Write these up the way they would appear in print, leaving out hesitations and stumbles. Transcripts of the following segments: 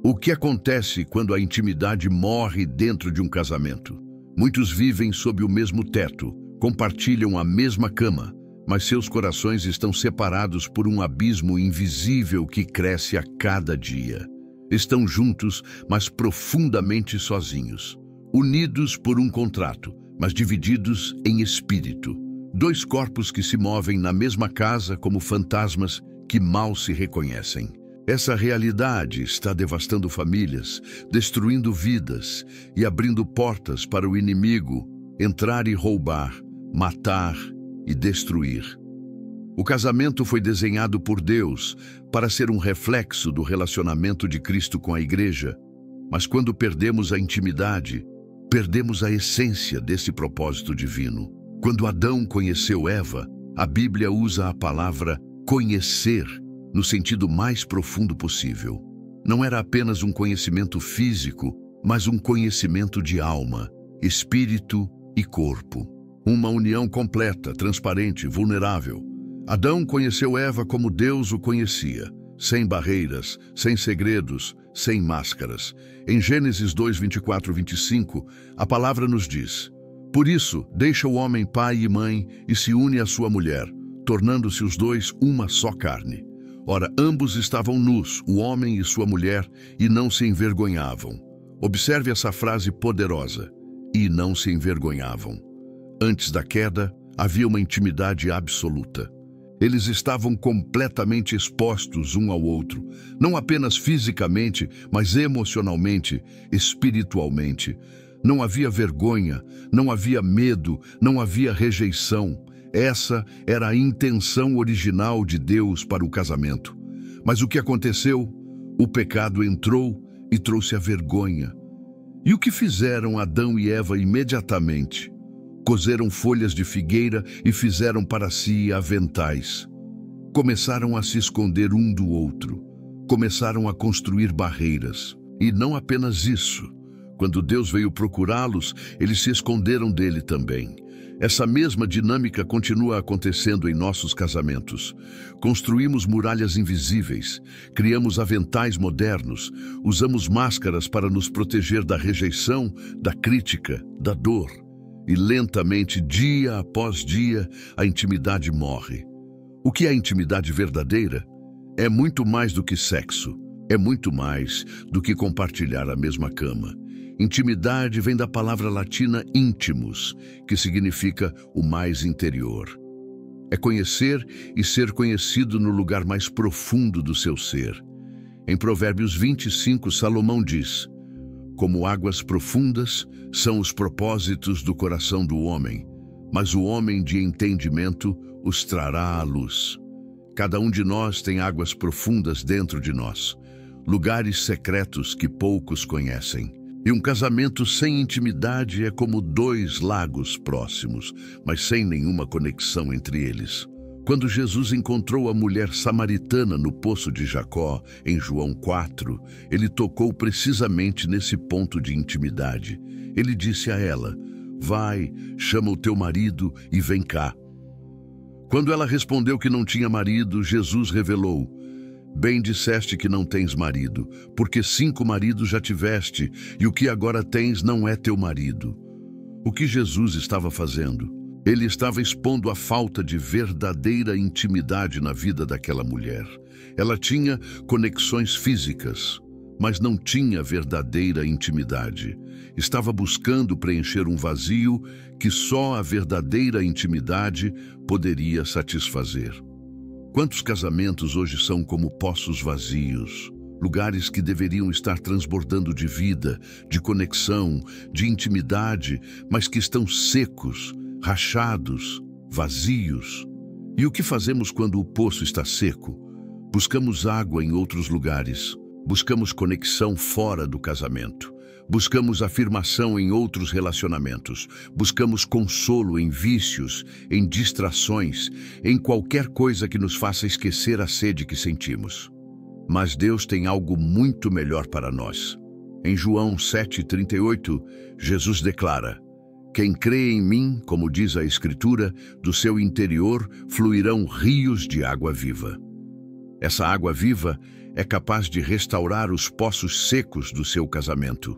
O que acontece quando a intimidade morre dentro de um casamento? Muitos vivem sob o mesmo teto, compartilham a mesma cama, mas seus corações estão separados por um abismo invisível que cresce a cada dia. Estão juntos, mas profundamente sozinhos. Unidos por um contrato, mas divididos em espírito. Dois corpos que se movem na mesma casa como fantasmas que mal se reconhecem. Essa realidade está devastando famílias, destruindo vidas e abrindo portas para o inimigo entrar e roubar, matar e destruir. O casamento foi desenhado por Deus para ser um reflexo do relacionamento de Cristo com a igreja, mas quando perdemos a intimidade, perdemos a essência desse propósito divino. Quando Adão conheceu Eva, a Bíblia usa a palavra conhecer no sentido mais profundo possível. Não era apenas um conhecimento físico, mas um conhecimento de alma, espírito e corpo. Uma união completa, transparente, vulnerável. Adão conheceu Eva como Deus o conhecia, sem barreiras, sem segredos, sem máscaras. Em Gênesis 2, 24 e 25, a palavra nos diz: "Por isso, deixa o homem pai e mãe e se une à sua mulher, tornando-se os dois uma só carne. Ora, ambos estavam nus, o homem e sua mulher, e não se envergonhavam." Observe essa frase poderosa: e não se envergonhavam. Antes da queda, havia uma intimidade absoluta. Eles estavam completamente expostos um ao outro, não apenas fisicamente, mas emocionalmente, espiritualmente. Não havia vergonha, não havia medo, não havia rejeição. Essa era a intenção original de Deus para o casamento. Mas o que aconteceu? O pecado entrou e trouxe a vergonha. E o que fizeram Adão e Eva imediatamente? Cozeram folhas de figueira e fizeram para si aventais. Começaram a se esconder um do outro. Começaram a construir barreiras. E não apenas isso. Quando Deus veio procurá-los, eles se esconderam dele também. Essa mesma dinâmica continua acontecendo em nossos casamentos. Construímos muralhas invisíveis, criamos aventais modernos, usamos máscaras para nos proteger da rejeição, da crítica, da dor. E lentamente, dia após dia, a intimidade morre. O que é intimidade verdadeira? É muito mais do que sexo. É muito mais do que compartilhar a mesma cama. Intimidade vem da palavra latina íntimos, que significa o mais interior. É conhecer e ser conhecido no lugar mais profundo do seu ser. Em Provérbios 25, Salomão diz: "Como águas profundas são os propósitos do coração do homem, mas o homem de entendimento os trará à luz." Cada um de nós tem águas profundas dentro de nós, lugares secretos que poucos conhecem. E um casamento sem intimidade é como dois lagos próximos, mas sem nenhuma conexão entre eles. Quando Jesus encontrou a mulher samaritana no poço de Jacó, em João 4, ele tocou precisamente nesse ponto de intimidade. Ele disse a ela: "Vai, chama o teu marido e vem cá." Quando ela respondeu que não tinha marido, Jesus revelou: "Bem disseste que não tens marido, porque 5 maridos já tiveste, e o que agora tens não é teu marido." O que Jesus estava fazendo? Ele estava expondo a falta de verdadeira intimidade na vida daquela mulher. Ela tinha conexões físicas, mas não tinha verdadeira intimidade. Estava buscando preencher um vazio que só a verdadeira intimidade poderia satisfazer. Quantos casamentos hoje são como poços vazios, lugares que deveriam estar transbordando de vida, de conexão, de intimidade, mas que estão secos, rachados, vazios. E o que fazemos quando o poço está seco? Buscamos água em outros lugares, buscamos conexão fora do casamento. Buscamos afirmação em outros relacionamentos. Buscamos consolo em vícios, em distrações, em qualquer coisa que nos faça esquecer a sede que sentimos. Mas Deus tem algo muito melhor para nós. Em João 7,38, Jesus declara: "Quem crê em mim, como diz a Escritura, do seu interior fluirão rios de água viva." Essa água viva é capaz de restaurar os poços secos do seu casamento.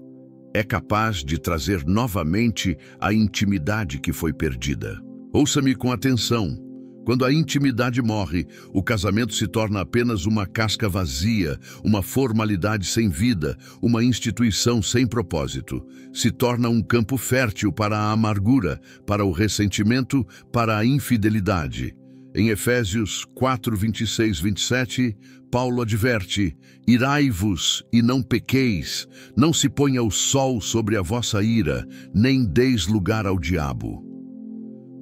É capaz de trazer novamente a intimidade que foi perdida. Ouça-me com atenção. Quando a intimidade morre, o casamento se torna apenas uma casca vazia, uma formalidade sem vida, uma instituição sem propósito. Se torna um campo fértil para a amargura, para o ressentimento, para a infidelidade. Em Efésios 4, 26, 27, Paulo adverte: irai-vos e não pequeis, não se ponha o sol sobre a vossa ira, nem deis lugar ao diabo.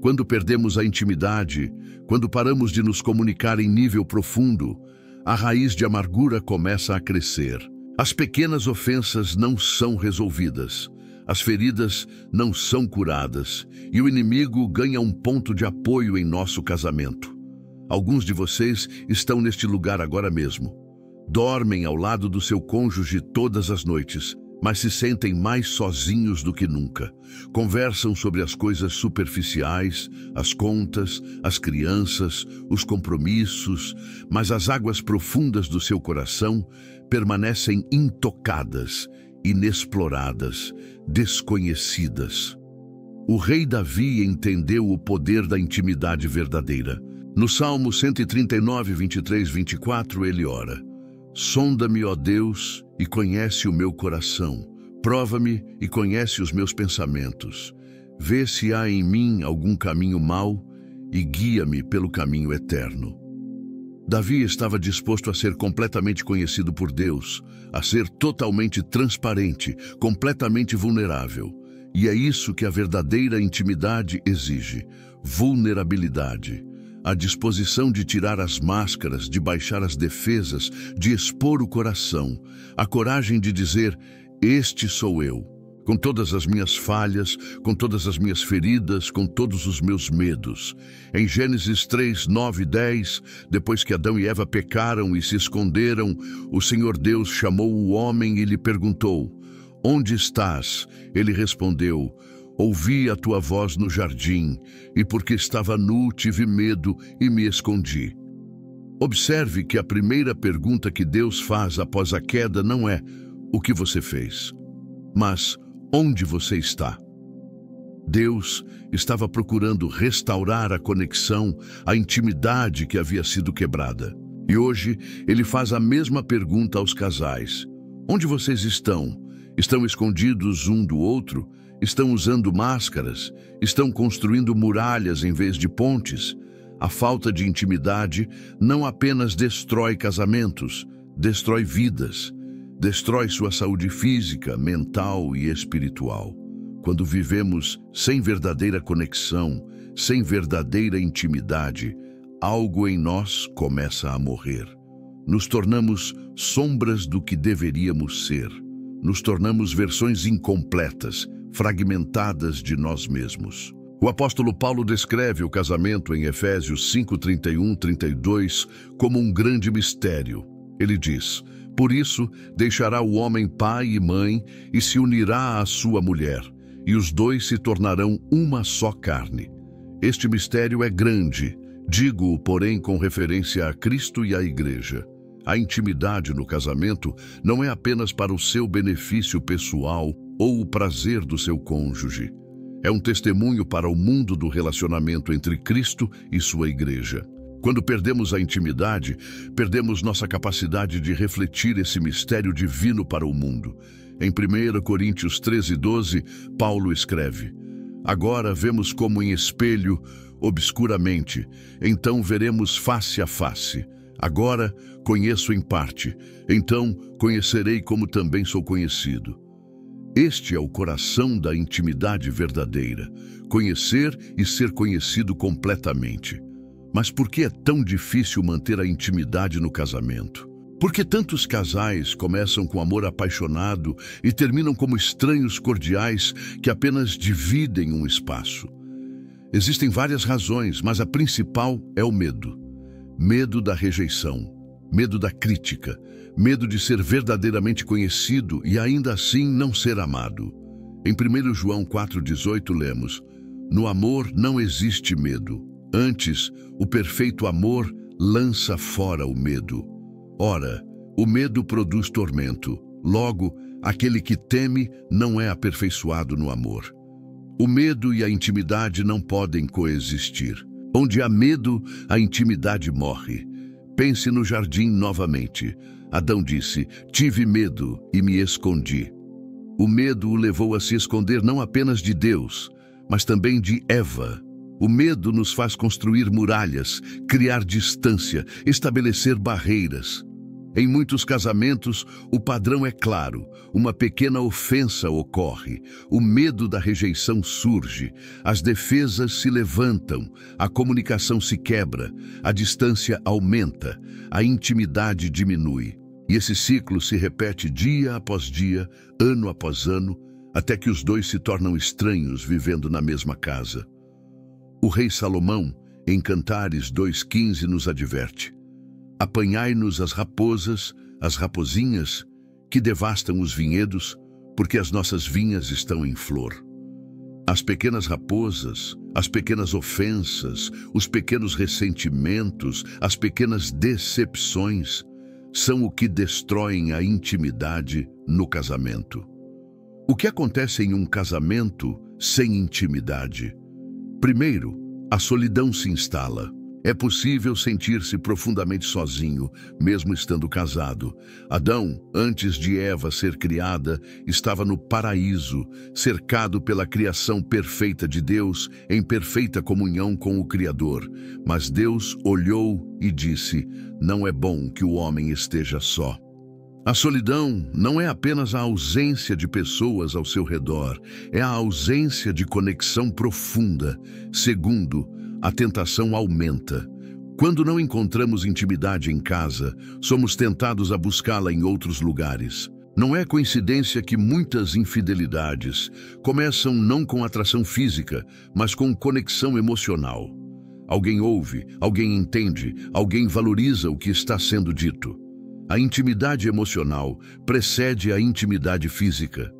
Quando perdemos a intimidade, quando paramos de nos comunicar em nível profundo, a raiz de amargura começa a crescer. As pequenas ofensas não são resolvidas, as feridas não são curadas, e o inimigo ganha um ponto de apoio em nosso casamento. Alguns de vocês estão neste lugar agora mesmo. Dormem ao lado do seu cônjuge todas as noites, mas se sentem mais sozinhos do que nunca. Conversam sobre as coisas superficiais, as contas, as crianças, os compromissos, mas as águas profundas do seu coração permanecem intocadas, inexploradas, desconhecidas. O rei Davi entendeu o poder da intimidade verdadeira. No Salmo 139, 23, 24, ele ora: sonda-me, ó Deus, e conhece o meu coração. Prova-me e conhece os meus pensamentos. Vê se há em mim algum caminho mau e guia-me pelo caminho eterno. Davi estava disposto a ser completamente conhecido por Deus, a ser totalmente transparente, completamente vulnerável. E é isso que a verdadeira intimidade exige: vulnerabilidade. A disposição de tirar as máscaras, de baixar as defesas, de expor o coração. A coragem de dizer: este sou eu, com todas as minhas falhas, com todas as minhas feridas, com todos os meus medos. Em Gênesis 3, 9 e 10, depois que Adão e Eva pecaram e se esconderam, o Senhor Deus chamou o homem e lhe perguntou: onde estás? Ele respondeu: ouvi a tua voz no jardim, e porque estava nu tive medo e me escondi. Observe que a primeira pergunta que Deus faz após a queda não é: o que você fez? Mas onde você está? Deus estava procurando restaurar a conexão, a intimidade que havia sido quebrada. E hoje ele faz a mesma pergunta aos casais: onde vocês estão? Estão escondidos um do outro? Estão usando máscaras? Estão construindo muralhas em vez de pontes? A falta de intimidade não apenas destrói casamentos, destrói vidas, destrói sua saúde física, mental e espiritual. Quando vivemos sem verdadeira conexão, sem verdadeira intimidade, algo em nós começa a morrer. Nos tornamos sombras do que deveríamos ser. Nos tornamos versões incompletas, fragmentadas de nós mesmos. O apóstolo Paulo descreve o casamento em Efésios 5, 31, 32 como um grande mistério. Ele diz: por isso deixará o homem pai e mãe e se unirá à sua mulher, e os dois se tornarão uma só carne. Este mistério é grande, digo-o, porém, com referência a Cristo e à Igreja. A intimidade no casamento não é apenas para o seu benefício pessoal ou o prazer do seu cônjuge. É um testemunho para o mundo do relacionamento entre Cristo e sua Igreja. Quando perdemos a intimidade, perdemos nossa capacidade de refletir esse mistério divino para o mundo. Em 1 Coríntios 13, 12, Paulo escreve: agora vemos como em espelho, obscuramente, então veremos face a face. Agora conheço em parte, então conhecerei como também sou conhecido. Este é o coração da intimidade verdadeira: conhecer e ser conhecido completamente. Mas por que é tão difícil manter a intimidade no casamento? Por que tantos casais começam com amor apaixonado e terminam como estranhos cordiais que apenas dividem um espaço? Existem várias razões, mas a principal é o medo. Medo da rejeição, medo da crítica, medo de ser verdadeiramente conhecido e ainda assim não ser amado. Em 1 João 4,18 lemos: no amor não existe medo. Antes, o perfeito amor lança fora o medo. Ora, O medo produz tormento. Logo, aquele que teme não é aperfeiçoado no amor. O medo e a intimidade não podem coexistir. Onde há medo, a intimidade morre. Pense no jardim novamente. Adão disse: "Tive medo e me escondi." O medo o levou a se esconder não apenas de Deus, mas também de Eva. O medo nos faz construir muralhas, criar distância, estabelecer barreiras. Em muitos casamentos, o padrão é claro. Uma pequena ofensa ocorre, o medo da rejeição surge, as defesas se levantam, a comunicação se quebra, a distância aumenta, a intimidade diminui. E esse ciclo se repete dia após dia, ano após ano, até que os dois se tornam estranhos vivendo na mesma casa. O rei Salomão, em Cantares 2,15, nos adverte: "Apanhai-nos as raposinhas, que devastam os vinhedos, porque as nossas vinhas estão em flor." As pequenas raposas, as pequenas ofensas, os pequenos ressentimentos, as pequenas decepções são o que destroem a intimidade no casamento. O que acontece em um casamento sem intimidade? Primeiro, a solidão se instala. É possível sentir-se profundamente sozinho, mesmo estando casado. Adão, antes de Eva ser criada, estava no paraíso, cercado pela criação perfeita de Deus, em perfeita comunhão com o Criador. Mas Deus olhou e disse: "Não é bom que o homem esteja só." A solidão não é apenas a ausência de pessoas ao seu redor, é a ausência de conexão profunda. Segundo, a tentação aumenta. Quando não encontramos intimidade em casa, somos tentados a buscá-la em outros lugares. Não é coincidência que muitas infidelidades começam não com atração física, mas com conexão emocional. Alguém ouve, alguém entende, alguém valoriza o que está sendo dito. A intimidade emocional precede a intimidade física.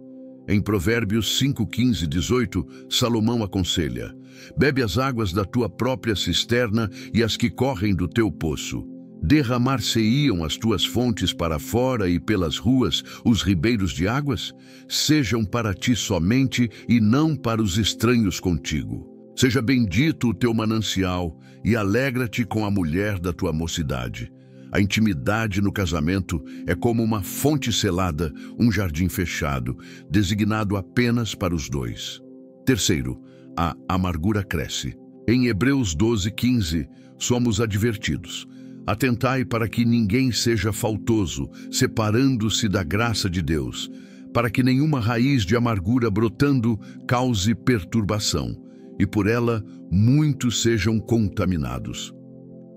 Em Provérbios 5:15, 18, Salomão aconselha: "Bebe as águas da tua própria cisterna e as que correm do teu poço. Derramar-se-iam as tuas fontes para fora e pelas ruas os ribeiros de águas? Sejam para ti somente e não para os estranhos contigo. Seja bendito o teu manancial e alegra-te com a mulher da tua mocidade." A intimidade no casamento é como uma fonte selada, um jardim fechado, designado apenas para os dois. Terceiro, a amargura cresce. Em Hebreus 12:15, somos advertidos: "Atentai para que ninguém seja faltoso, separando-se da graça de Deus, para que nenhuma raiz de amargura brotando cause perturbação, e por ela muitos sejam contaminados."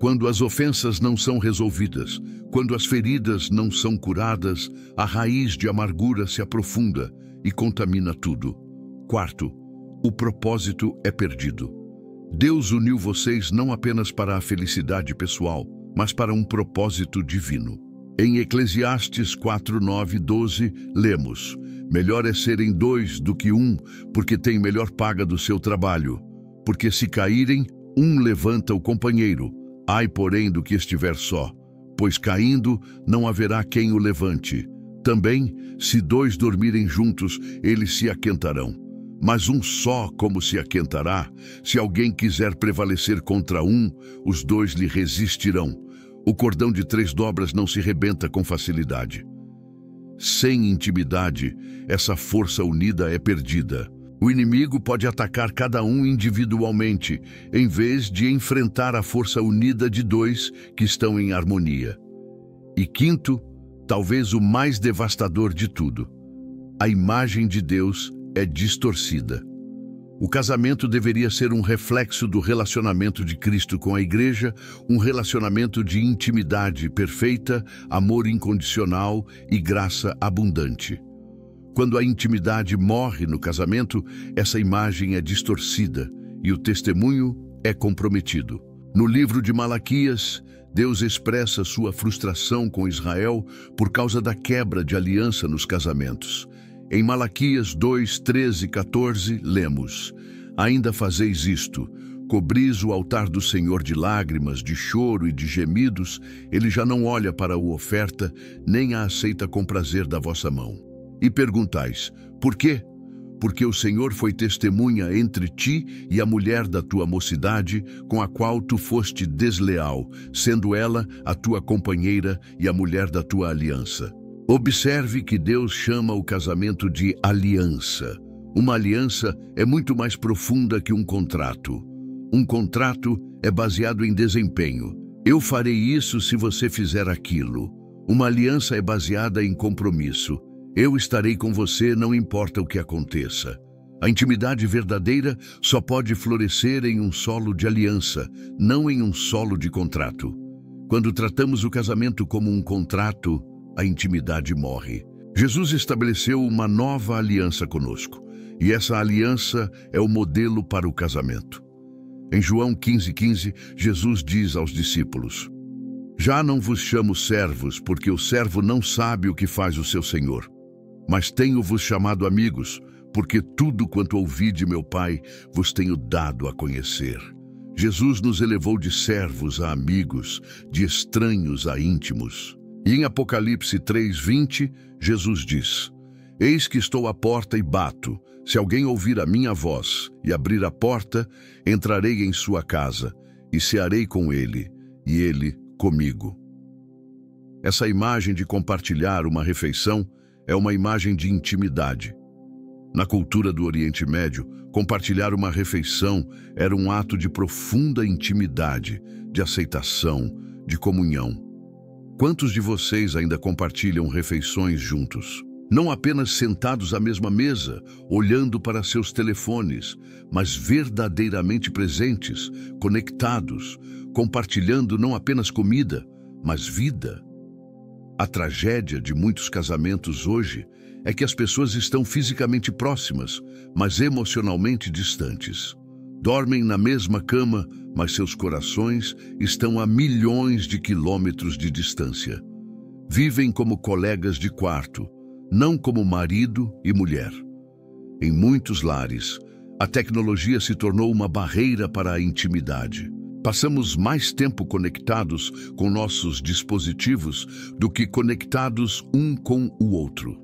Quando as ofensas não são resolvidas, quando as feridas não são curadas, a raiz de amargura se aprofunda e contamina tudo. Quarto, o propósito é perdido. Deus uniu vocês não apenas para a felicidade pessoal, mas para um propósito divino. Em Eclesiastes 4:9-12, lemos: "Melhor é serem dois do que um, porque tem melhor paga do seu trabalho. Porque se caírem, um levanta o companheiro. Ai, porém, do que estiver só, pois caindo não haverá quem o levante. Também, se dois dormirem juntos, eles se aquentarão. Mas um só como se aquentará? Se alguém quiser prevalecer contra um, os dois lhe resistirão. O cordão de 3 dobras não se rebenta com facilidade." Sem intimidade, essa força unida é perdida. O inimigo pode atacar cada um individualmente, em vez de enfrentar a força unida de dois que estão em harmonia. E quinto, talvez o mais devastador de tudo: a imagem de Deus é distorcida. O casamento deveria ser um reflexo do relacionamento de Cristo com a Igreja, um relacionamento de intimidade perfeita, amor incondicional e graça abundante. Quando a intimidade morre no casamento, essa imagem é distorcida e o testemunho é comprometido. No livro de Malaquias, Deus expressa sua frustração com Israel por causa da quebra de aliança nos casamentos. Em Malaquias 2:13-14, lemos: "Ainda fazeis isto, cobris o altar do Senhor de lágrimas, de choro e de gemidos, ele já não olha para a oferta, nem a aceita com prazer da vossa mão. E perguntais, por quê? Porque o Senhor foi testemunha entre ti e a mulher da tua mocidade, com a qual tu foste desleal, sendo ela a tua companheira e a mulher da tua aliança. Observe que Deus chama o casamento de aliança. Uma aliança é muito mais profunda que um contrato. Um contrato é baseado em desempenho. Eu farei isso se você fizer aquilo. Uma aliança é baseada em compromisso. Eu estarei com você, não importa o que aconteça. A intimidade verdadeira só pode florescer em um solo de aliança, não em um solo de contrato. Quando tratamos o casamento como um contrato, a intimidade morre. Jesus estabeleceu uma nova aliança conosco, e essa aliança é o modelo para o casamento. Em João 15:15, Jesus diz aos discípulos: já não vos chamo servos, porque o servo não sabe o que faz o seu senhor. Mas tenho-vos chamado amigos, porque tudo quanto ouvi de meu Pai vos tenho dado a conhecer. Jesus nos elevou de servos a amigos, de estranhos a íntimos. E em Apocalipse 3:20, Jesus diz: eis que estou à porta e bato. Se alguém ouvir a minha voz e abrir a porta, entrarei em sua casa e cearei com ele, e ele comigo. Essa imagem de compartilhar uma refeição é uma imagem de intimidade. Na cultura do Oriente Médio, compartilhar uma refeição era um ato de profunda intimidade, de aceitação, de comunhão. Quantos de vocês ainda compartilham refeições juntos? Não apenas sentados à mesma mesa, olhando para seus telefones, mas verdadeiramente presentes, conectados, compartilhando não apenas comida, mas vida. A tragédia de muitos casamentos hoje é que as pessoas estão fisicamente próximas, mas emocionalmente distantes. Dormem na mesma cama, mas seus corações estão a milhões de quilômetros de distância. Vivem como colegas de quarto, não como marido e mulher. Em muitos lares, a tecnologia se tornou uma barreira para a intimidade. Passamos mais tempo conectados com nossos dispositivos do que conectados um com o outro.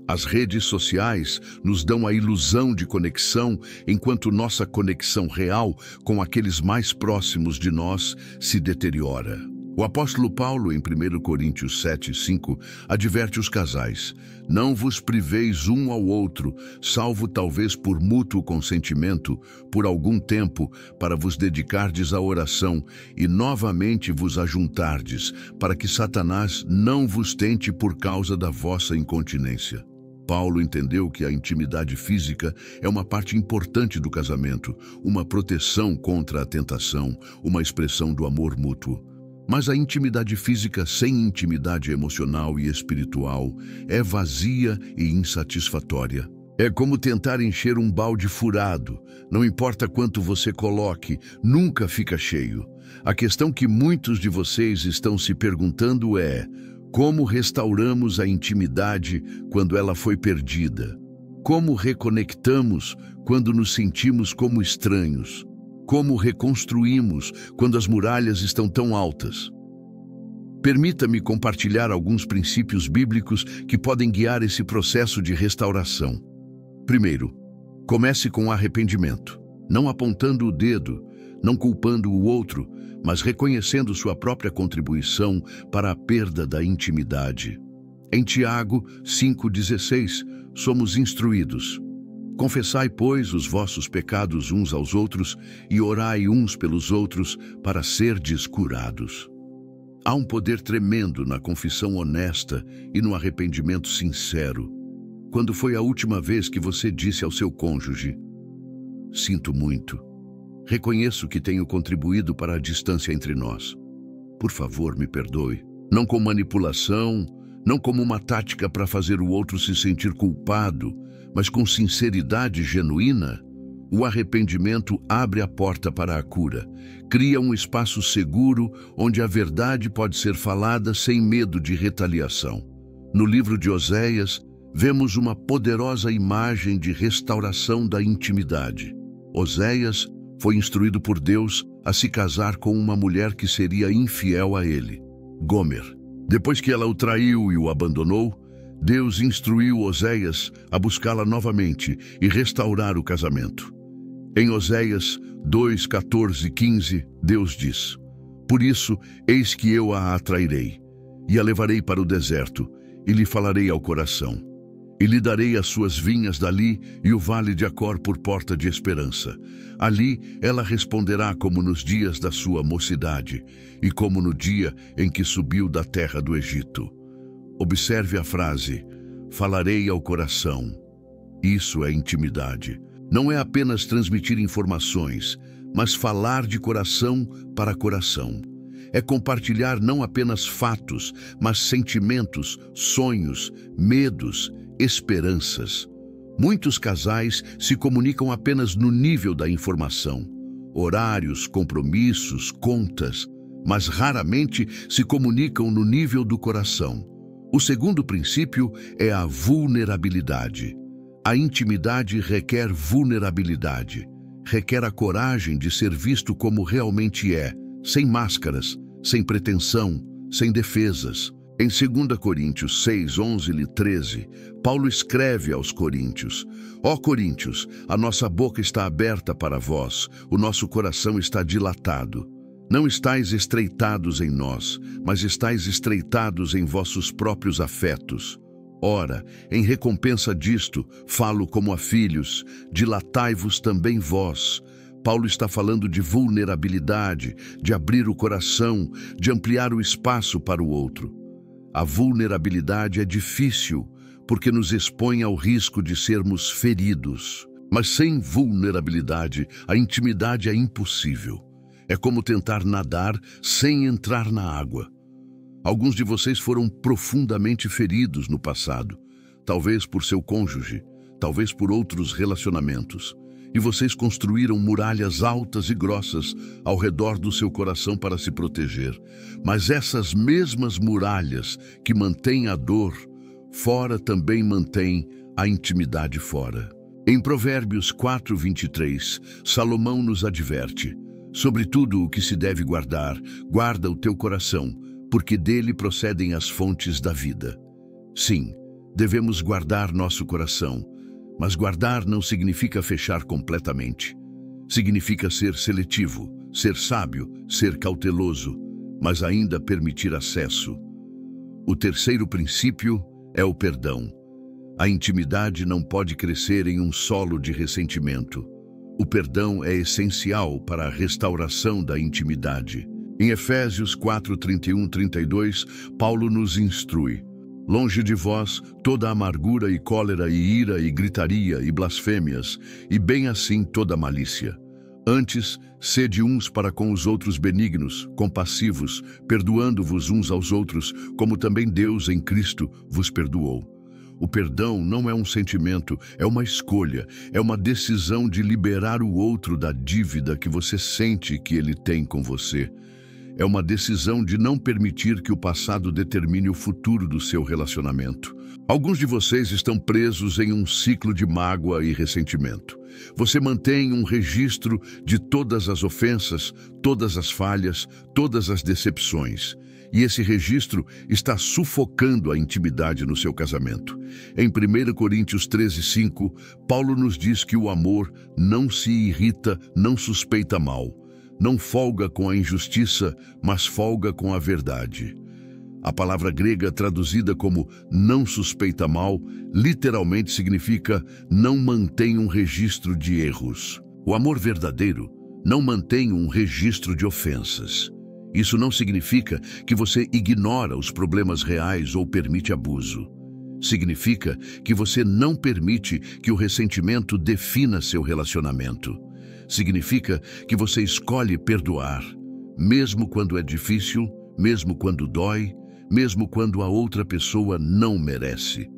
As redes sociais nos dão a ilusão de conexão, enquanto nossa conexão real com aqueles mais próximos de nós se deteriora. O apóstolo Paulo, em 1 Coríntios 7:5, adverte os casais: não vos priveis um ao outro, salvo talvez por mútuo consentimento, por algum tempo, para vos dedicardes à oração e novamente vos ajuntardes, para que Satanás não vos tente por causa da vossa incontinência. Paulo entendeu que a intimidade física é uma parte importante do casamento, uma proteção contra a tentação, uma expressão do amor mútuo. Mas a intimidade física sem intimidade emocional e espiritual é vazia e insatisfatória. É como tentar encher um balde furado. Não importa quanto você coloque, nunca fica cheio. A questão que muitos de vocês estão se perguntando é: como restauramos a intimidade quando ela foi perdida? Como reconectamos quando nos sentimos como estranhos? Como reconstruímos quando as muralhas estão tão altas? Permita-me compartilhar alguns princípios bíblicos que podem guiar esse processo de restauração. Primeiro, comece com arrependimento, não apontando o dedo, não culpando o outro, mas reconhecendo sua própria contribuição para a perda da intimidade. Em Tiago 5,16, somos instruídos: confessai, pois, os vossos pecados uns aos outros e orai uns pelos outros para serdes curados. Há um poder tremendo na confissão honesta e no arrependimento sincero. Quando foi a última vez que você disse ao seu cônjuge: sinto muito, reconheço que tenho contribuído para a distância entre nós. Por favor, me perdoe. Não com manipulação, não como uma tática para fazer o outro se sentir culpado, mas com sinceridade genuína. O arrependimento abre a porta para a cura, cria um espaço seguro onde a verdade pode ser falada sem medo de retaliação. No livro de Oséias, vemos uma poderosa imagem de restauração da intimidade. Oséias Foi instruído por Deus a se casar com uma mulher que seria infiel a ele, Gomer. Depois que ela o traiu e o abandonou, Deus instruiu Oséias a buscá-la novamente e restaurar o casamento. Em Oséias 2, 14 e 15, Deus diz: Por isso, eis que eu a atrairei, e a levarei para o deserto, e lhe falarei ao coração. E lhe darei as suas vinhas dali e o vale de Acor por porta de esperança. Ali ela responderá como nos dias da sua mocidade, e como no dia em que subiu da terra do Egito. Observe a frase, falarei ao coração. Isso é intimidade. Não é apenas transmitir informações, mas falar de coração para coração. É compartilhar não apenas fatos, mas sentimentos, sonhos, medos, esperanças. Muitos casais se comunicam apenas no nível da informação, horários, compromissos, contas, mas raramente se comunicam no nível do coração. O segundo princípio é a vulnerabilidade. A intimidade requer vulnerabilidade, requer a coragem de ser visto como realmente é, sem máscaras, sem pretensão, sem defesas. Em 2 Coríntios 6, 11 e 13, Paulo escreve aos Coríntios: Ó Coríntios, a nossa boca está aberta para vós, o nosso coração está dilatado. Não estáis estreitados em nós, mas estáis estreitados em vossos próprios afetos. Ora, em recompensa disto, falo como a filhos, dilatai-vos também vós. Paulo está falando de vulnerabilidade, de abrir o coração, de ampliar o espaço para o outro. A vulnerabilidade é difícil, porque nos expõe ao risco de sermos feridos. Mas sem vulnerabilidade, a intimidade é impossível. É como tentar nadar sem entrar na água. Alguns de vocês foram profundamente feridos no passado, talvez por seu cônjuge, talvez por outros relacionamentos. E vocês construíram muralhas altas e grossas ao redor do seu coração para se proteger. Mas essas mesmas muralhas que mantêm a dor fora também mantêm a intimidade fora. Em Provérbios 4, 23, Salomão nos adverte: sobre tudo o que se deve guardar, guarda o teu coração, porque dele procedem as fontes da vida. Sim, devemos guardar nosso coração, mas guardar não significa fechar completamente. Significa ser seletivo, ser sábio, ser cauteloso, mas ainda permitir acesso. O terceiro princípio é o perdão. A intimidade não pode crescer em um solo de ressentimento. O perdão é essencial para a restauração da intimidade. Em Efésios 4, 31, 32, Paulo nos instrui: longe de vós toda amargura e cólera e ira e gritaria e blasfêmias, e bem assim toda malícia. Antes, sede uns para com os outros benignos, compassivos, perdoando-vos uns aos outros, como também Deus em Cristo vos perdoou. O perdão não é um sentimento, é uma escolha, é uma decisão de liberar o outro da dívida que você sente que ele tem com você. É uma decisão de não permitir que o passado determine o futuro do seu relacionamento. Alguns de vocês estão presos em um ciclo de mágoa e ressentimento. Você mantém um registro de todas as ofensas, todas as falhas, todas as decepções. E esse registro está sufocando a intimidade no seu casamento. Em 1 Coríntios 13, 5, Paulo nos diz que o amor não se irrita, não suspeita mal. Não folga com a injustiça, mas folga com a verdade. A palavra grega traduzida como não suspeita mal, literalmente significa não mantém um registro de erros. O amor verdadeiro não mantém um registro de ofensas. Isso não significa que você ignora os problemas reais ou permite abuso. Significa que você não permite que o ressentimento defina seu relacionamento. Significa que você escolhe perdoar, mesmo quando é difícil, mesmo quando dói, mesmo quando a outra pessoa não merece.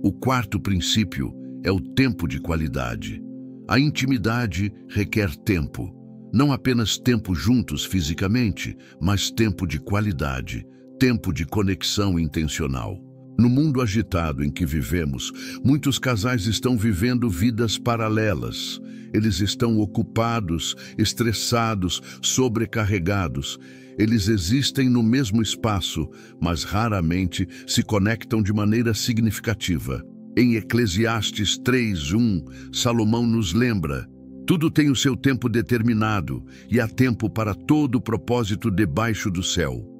O quarto princípio é o tempo de qualidade. A intimidade requer tempo. Não apenas tempo juntos fisicamente, mas tempo de qualidade, tempo de conexão intencional. No mundo agitado em que vivemos, muitos casais estão vivendo vidas paralelas. Eles estão ocupados, estressados, sobrecarregados. Eles existem no mesmo espaço, mas raramente se conectam de maneira significativa. Em Eclesiastes 3:1, Salomão nos lembra: tudo tem o seu tempo determinado, e há tempo para todo o propósito debaixo do céu.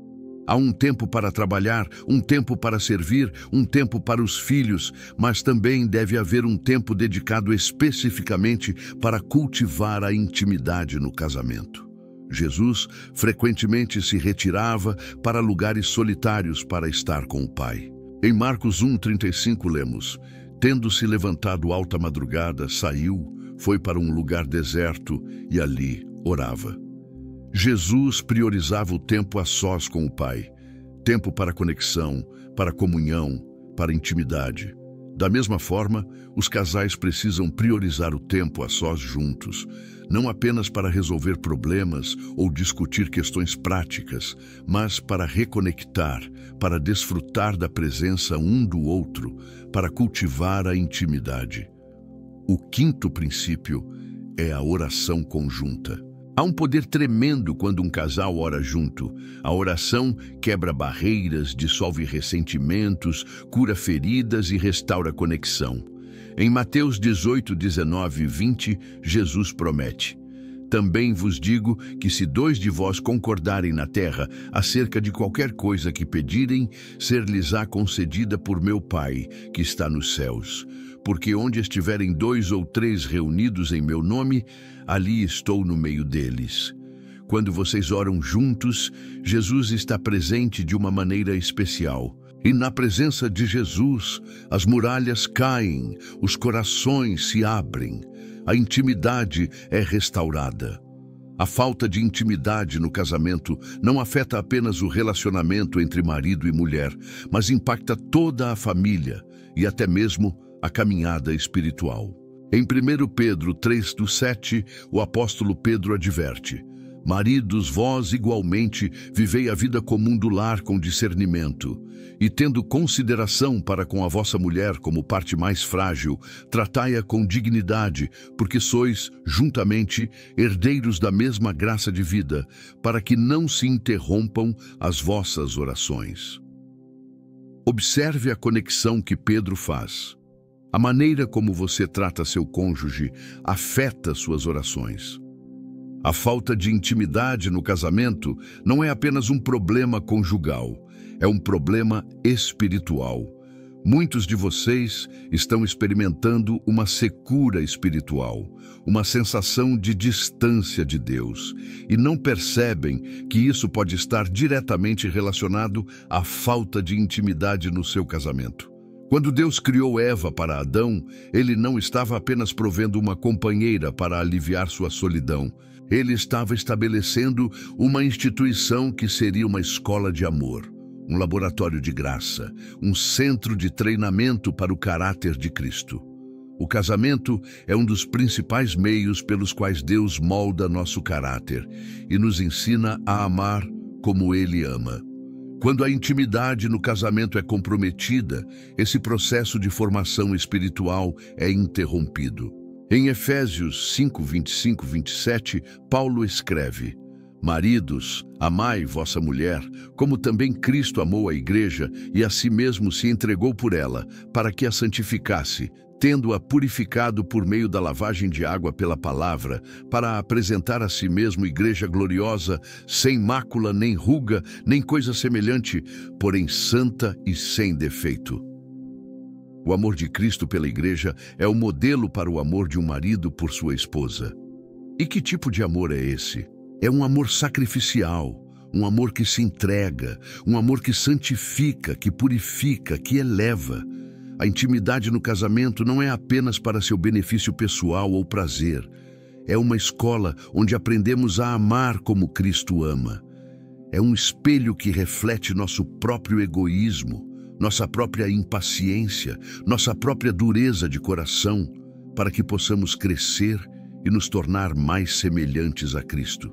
Há um tempo para trabalhar, um tempo para servir, um tempo para os filhos, mas também deve haver um tempo dedicado especificamente para cultivar a intimidade no casamento. Jesus frequentemente se retirava para lugares solitários para estar com o Pai. Em Marcos 1:35 lemos: tendo-se levantado alta madrugada, saiu, foi para um lugar deserto e ali orava. Jesus priorizava o tempo a sós com o Pai, tempo para conexão, para comunhão, para intimidade. Da mesma forma, os casais precisam priorizar o tempo a sós juntos, não apenas para resolver problemas ou discutir questões práticas, mas para reconectar, para desfrutar da presença um do outro, para cultivar a intimidade. O quinto princípio é a oração conjunta. Há um poder tremendo quando um casal ora junto. A oração quebra barreiras, dissolve ressentimentos, cura feridas e restaura conexão. Em Mateus 18:19-20, Jesus promete: também vos digo que se 2 de vós concordarem na terra acerca de qualquer coisa que pedirem, ser-lhes-á concedida por meu Pai, que está nos céus. Porque onde estiverem 2 ou 3 reunidos em meu nome, ali estou no meio deles. Quando vocês oram juntos, Jesus está presente de uma maneira especial. E na presença de Jesus, as muralhas caem, os corações se abrem, a intimidade é restaurada. A falta de intimidade no casamento não afeta apenas o relacionamento entre marido e mulher, mas impacta toda a família e até mesmo a caminhada espiritual. Em 1 Pedro 3:7, o apóstolo Pedro adverte: maridos, vós igualmente vivei a vida comum do lar com discernimento, e tendo consideração para com a vossa mulher como parte mais frágil, tratai-a com dignidade, porque sois, juntamente, herdeiros da mesma graça de vida, para que não se interrompam as vossas orações. Observe a conexão que Pedro faz. A maneira como você trata seu cônjuge afeta suas orações. A falta de intimidade no casamento não é apenas um problema conjugal, é um problema espiritual. Muitos de vocês estão experimentando uma secura espiritual, uma sensação de distância de Deus, e não percebem que isso pode estar diretamente relacionado à falta de intimidade no seu casamento. Quando Deus criou Eva para Adão, Ele não estava apenas provendo uma companheira para aliviar sua solidão. Ele estava estabelecendo uma instituição que seria uma escola de amor, um laboratório de graça, um centro de treinamento para o caráter de Cristo. O casamento é um dos principais meios pelos quais Deus molda nosso caráter e nos ensina a amar como Ele ama. Quando a intimidade no casamento é comprometida, esse processo de formação espiritual é interrompido. Em Efésios 5:25-27, Paulo escreve: maridos, amai vossa mulher, como também Cristo amou a igreja e a si mesmo se entregou por ela, para que a santificasse, tendo-a purificado por meio da lavagem de água pela palavra, para apresentar a si mesmo igreja gloriosa, sem mácula, nem ruga, nem coisa semelhante, porém santa e sem defeito. O amor de Cristo pela igreja é o modelo para o amor de um marido por sua esposa. E que tipo de amor é esse? É um amor sacrificial, um amor que se entrega, um amor que santifica, que purifica, que eleva. A intimidade no casamento não é apenas para seu benefício pessoal ou prazer. É uma escola onde aprendemos a amar como Cristo ama. É um espelho que reflete nosso próprio egoísmo, nossa própria impaciência, nossa própria dureza de coração, para que possamos crescer e nos tornar mais semelhantes a Cristo.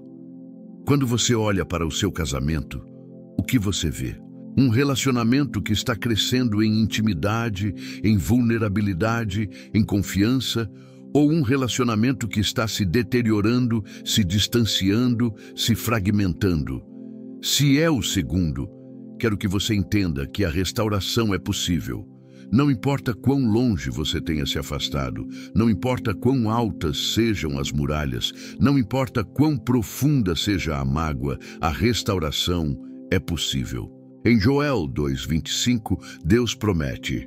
Quando você olha para o seu casamento, o que você vê? Um relacionamento que está crescendo em intimidade, em vulnerabilidade, em confiança, ou um relacionamento que está se deteriorando, se distanciando, se fragmentando? Se é o segundo, quero que você entenda que a restauração é possível. Não importa quão longe você tenha se afastado, não importa quão altas sejam as muralhas, não importa quão profunda seja a mágoa, a restauração é possível. Em Joel 2:25, Deus promete: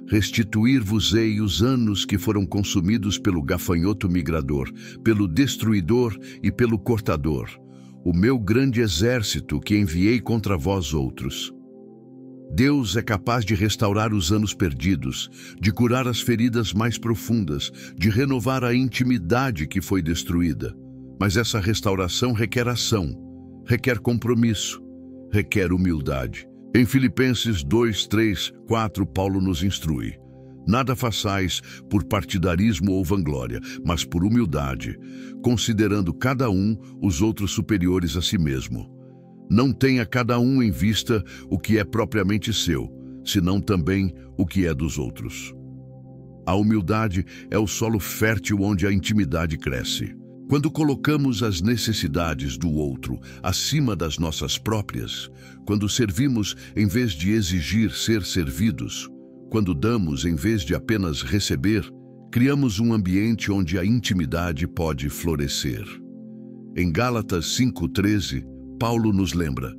restituir-vos-ei os anos que foram consumidos pelo gafanhoto migrador, pelo destruidor e pelo cortador, o meu grande exército que enviei contra vós outros. Deus é capaz de restaurar os anos perdidos, de curar as feridas mais profundas, de renovar a intimidade que foi destruída. Mas essa restauração requer ação, requer compromisso, requer humildade. Em Filipenses 2, 3, 4, Paulo nos instrui: nada façais por partidarismo ou vanglória, mas por humildade, considerando cada um os outros superiores a si mesmo. Não tenha cada um em vista o que é propriamente seu, senão também o que é dos outros. A humildade é o solo fértil onde a intimidade cresce. Quando colocamos as necessidades do outro acima das nossas próprias, quando servimos em vez de exigir ser servidos, quando damos em vez de apenas receber, criamos um ambiente onde a intimidade pode florescer. Em Gálatas 5:13, Paulo nos lembra: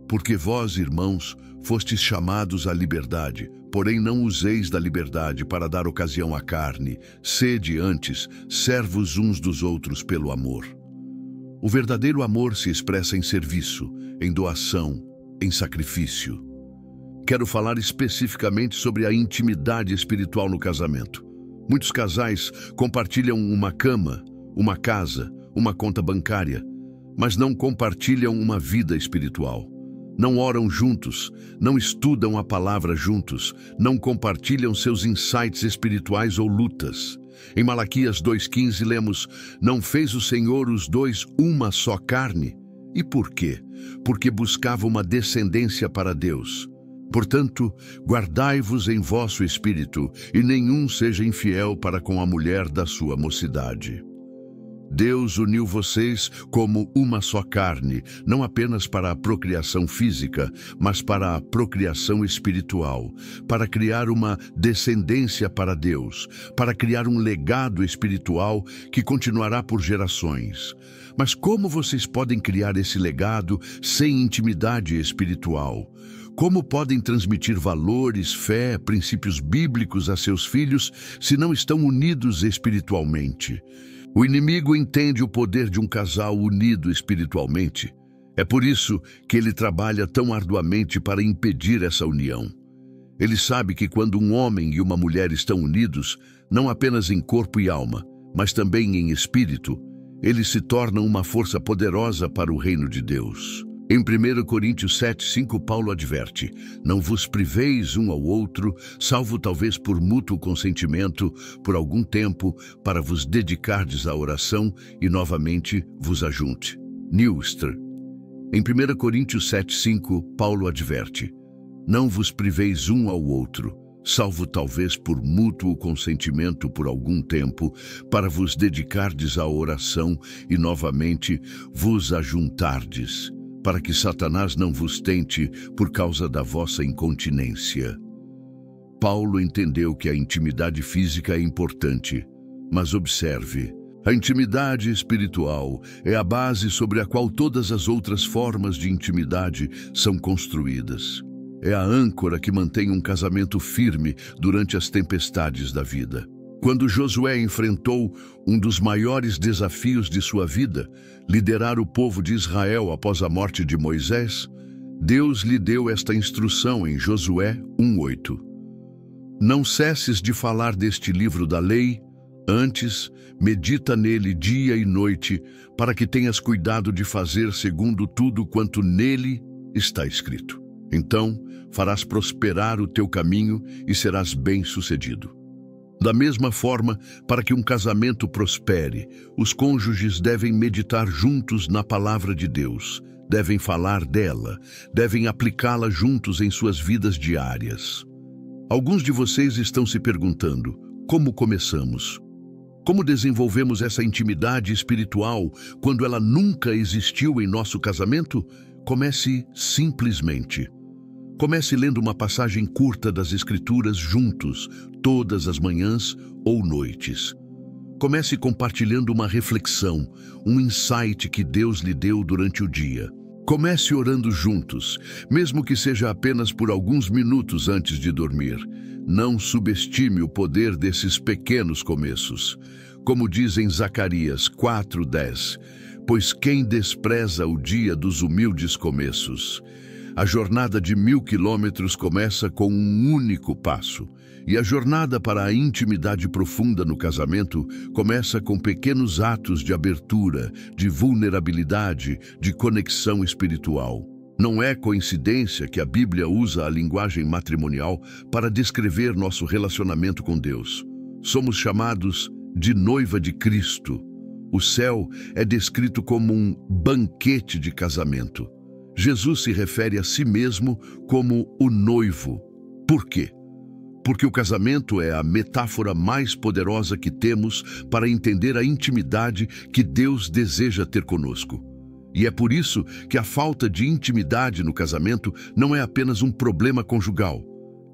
porque vós, irmãos, fostes chamados à liberdade, porém não useis da liberdade para dar ocasião à carne, sede antes servos uns dos outros pelo amor. O verdadeiro amor se expressa em serviço, em doação, em sacrifício. Quero falar especificamente sobre a intimidade espiritual no casamento. Muitos casais compartilham uma cama, uma casa, uma conta bancária, mas não compartilham uma vida espiritual. Não oram juntos, não estudam a palavra juntos, não compartilham seus insights espirituais ou lutas. Em Malaquias 2:15 lemos: não fez o Senhor os dois uma só carne? E por quê? Porque buscava uma descendência para Deus. Portanto, guardai-vos em vosso espírito, e nenhum seja infiel para com a mulher da sua mocidade. Deus uniu vocês como uma só carne, não apenas para a procriação física, mas para a procriação espiritual, para criar uma descendência para Deus, para criar um legado espiritual que continuará por gerações. Mas como vocês podem criar esse legado sem intimidade espiritual? Como podem transmitir valores, fé, princípios bíblicos a seus filhos se não estão unidos espiritualmente? O inimigo entende o poder de um casal unido espiritualmente. É por isso que ele trabalha tão arduamente para impedir essa união. Ele sabe que quando um homem e uma mulher estão unidos, não apenas em corpo e alma, mas também em espírito, eles se tornam uma força poderosa para o reino de Deus. Em 1 Coríntios 7:5, Paulo adverte: não vos priveis um ao outro, salvo talvez por mútuo consentimento, por algum tempo, para vos dedicardes à oração e novamente vos ajunte. Newster. Em 1 Coríntios 7:5, Paulo adverte: não vos priveis um ao outro, salvo talvez por mútuo consentimento por algum tempo, para vos dedicardes à oração e novamente vos ajuntardes, para que Satanás não vos tente por causa da vossa incontinência. Paulo entendeu que a intimidade física é importante, mas observe, a intimidade espiritual é a base sobre a qual todas as outras formas de intimidade são construídas. É a âncora que mantém um casamento firme durante as tempestades da vida. Quando Josué enfrentou um dos maiores desafios de sua vida, liderar o povo de Israel após a morte de Moisés, Deus lhe deu esta instrução em Josué 1:8. Não cesses de falar deste livro da lei, antes medita nele dia e noite, para que tenhas cuidado de fazer segundo tudo quanto nele está escrito. Então farás prosperar o teu caminho e serás bem-sucedido. Da mesma forma, para que um casamento prospere, os cônjuges devem meditar juntos na palavra de Deus, devem falar dela, devem aplicá-la juntos em suas vidas diárias. Alguns de vocês estão se perguntando: como começamos? Como desenvolvemos essa intimidade espiritual quando ela nunca existiu em nosso casamento? Comece simplesmente. Comece lendo uma passagem curta das Escrituras juntos, todas as manhãs ou noites. Comece compartilhando uma reflexão, um insight que Deus lhe deu durante o dia. Comece orando juntos, mesmo que seja apenas por alguns minutos antes de dormir. Não subestime o poder desses pequenos começos. Como diz em Zacarias 4:10, pois quem despreza o dia dos humildes começos? A jornada de 1000 quilômetros começa com um único passo. E a jornada para a intimidade profunda no casamento começa com pequenos atos de abertura, de vulnerabilidade, de conexão espiritual. Não é coincidência que a Bíblia usa a linguagem matrimonial para descrever nosso relacionamento com Deus. Somos chamados de noiva de Cristo. O céu é descrito como um banquete de casamento. Jesus se refere a si mesmo como o noivo. Por quê? Porque o casamento é a metáfora mais poderosa que temos para entender a intimidade que Deus deseja ter conosco. E é por isso que a falta de intimidade no casamento não é apenas um problema conjugal,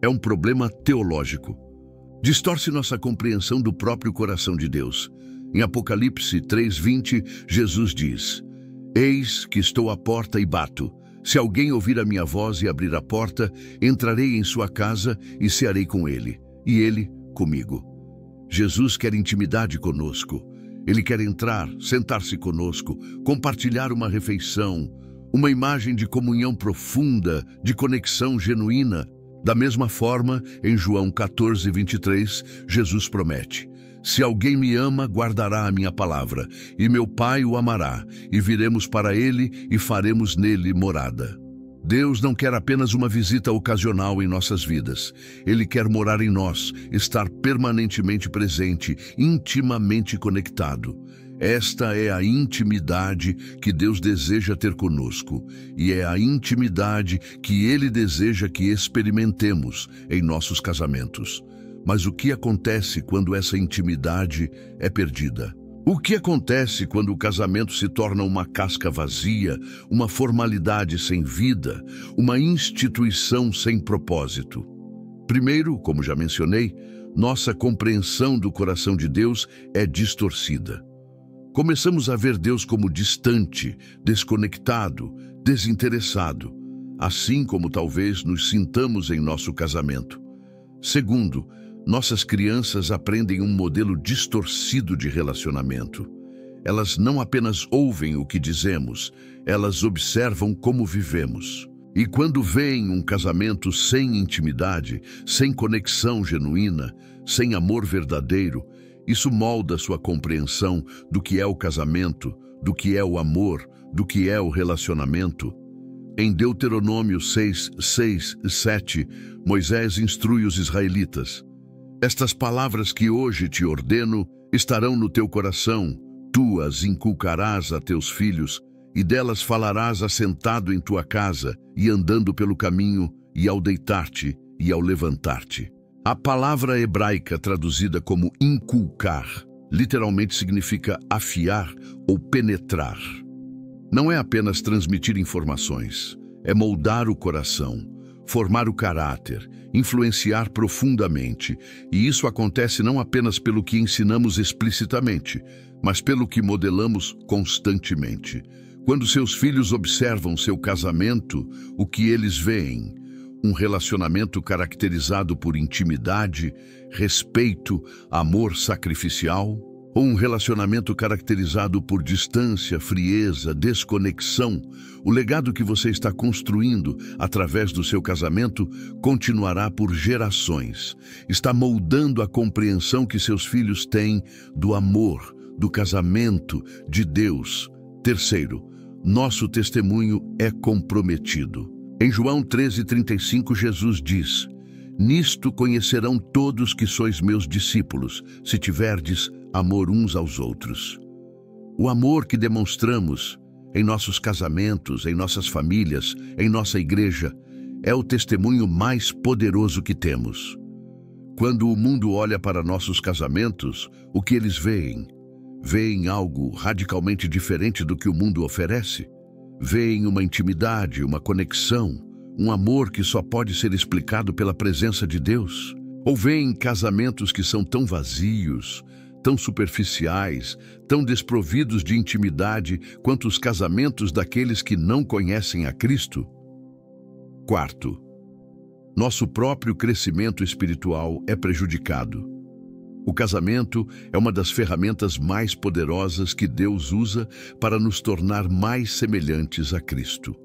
é um problema teológico. Distorce nossa compreensão do próprio coração de Deus. Em Apocalipse 3:20, Jesus diz: Eis que estou à porta e bato. Se alguém ouvir a minha voz e abrir a porta, entrarei em sua casa e cearei com ele, e ele comigo. Jesus quer intimidade conosco. Ele quer entrar, sentar-se conosco, compartilhar uma refeição, uma imagem de comunhão profunda, de conexão genuína. Da mesma forma, em João 14:23, Jesus promete: se alguém me ama, guardará a minha palavra, e meu Pai o amará, e viremos para ele e faremos nele morada. Deus não quer apenas uma visita ocasional em nossas vidas. Ele quer morar em nós, estar permanentemente presente, intimamente conectado. Esta é a intimidade que Deus deseja ter conosco, e é a intimidade que Ele deseja que experimentemos em nossos casamentos. Mas o que acontece quando essa intimidade é perdida? O que acontece quando o casamento se torna uma casca vazia, uma formalidade sem vida, uma instituição sem propósito? Primeiro, como já mencionei, nossa compreensão do coração de Deus é distorcida. Começamos a ver Deus como distante, desconectado, desinteressado, assim como talvez nos sintamos em nosso casamento. Segundo, nossas crianças aprendem um modelo distorcido de relacionamento. Elas não apenas ouvem o que dizemos, elas observam como vivemos. E quando veem um casamento sem intimidade, sem conexão genuína, sem amor verdadeiro, isso molda sua compreensão do que é o casamento, do que é o amor, do que é o relacionamento. Em Deuteronômio 6:6-7, Moisés instrui os israelitas: estas palavras que hoje te ordeno estarão no teu coração, tu as inculcarás a teus filhos, e delas falarás assentado em tua casa, e andando pelo caminho, e ao deitar-te, e ao levantar-te. A palavra hebraica traduzida como inculcar, literalmente significa afiar ou penetrar. Não é apenas transmitir informações, é moldar o coração, formar o caráter, influenciar profundamente, e isso acontece não apenas pelo que ensinamos explicitamente, mas pelo que modelamos constantemente. Quando seus filhos observam seu casamento, o que eles veem? Um relacionamento caracterizado por intimidade, respeito, amor sacrificial? Ou um relacionamento caracterizado por distância, frieza, desconexão? O legado que você está construindo através do seu casamento continuará por gerações. Está moldando a compreensão que seus filhos têm do amor, do casamento, de Deus. Terceiro, nosso testemunho é comprometido. Em João 13:35, Jesus diz: nisto conhecerão todos que sois meus discípulos, se tiverdes amor uns aos outros. O amor que demonstramos em nossos casamentos, em nossas famílias, em nossa igreja, é o testemunho mais poderoso que temos. Quando o mundo olha para nossos casamentos, o que eles veem? Veem algo radicalmente diferente do que o mundo oferece. Veem uma intimidade, uma conexão, um amor que só pode ser explicado pela presença de Deus. Ou veem casamentos que são tão vazios, tão superficiais, tão desprovidos de intimidade quanto os casamentos daqueles que não conhecem a Cristo. Quarto, nosso próprio crescimento espiritual é prejudicado. O casamento é uma das ferramentas mais poderosas que Deus usa para nos tornar mais semelhantes a Cristo.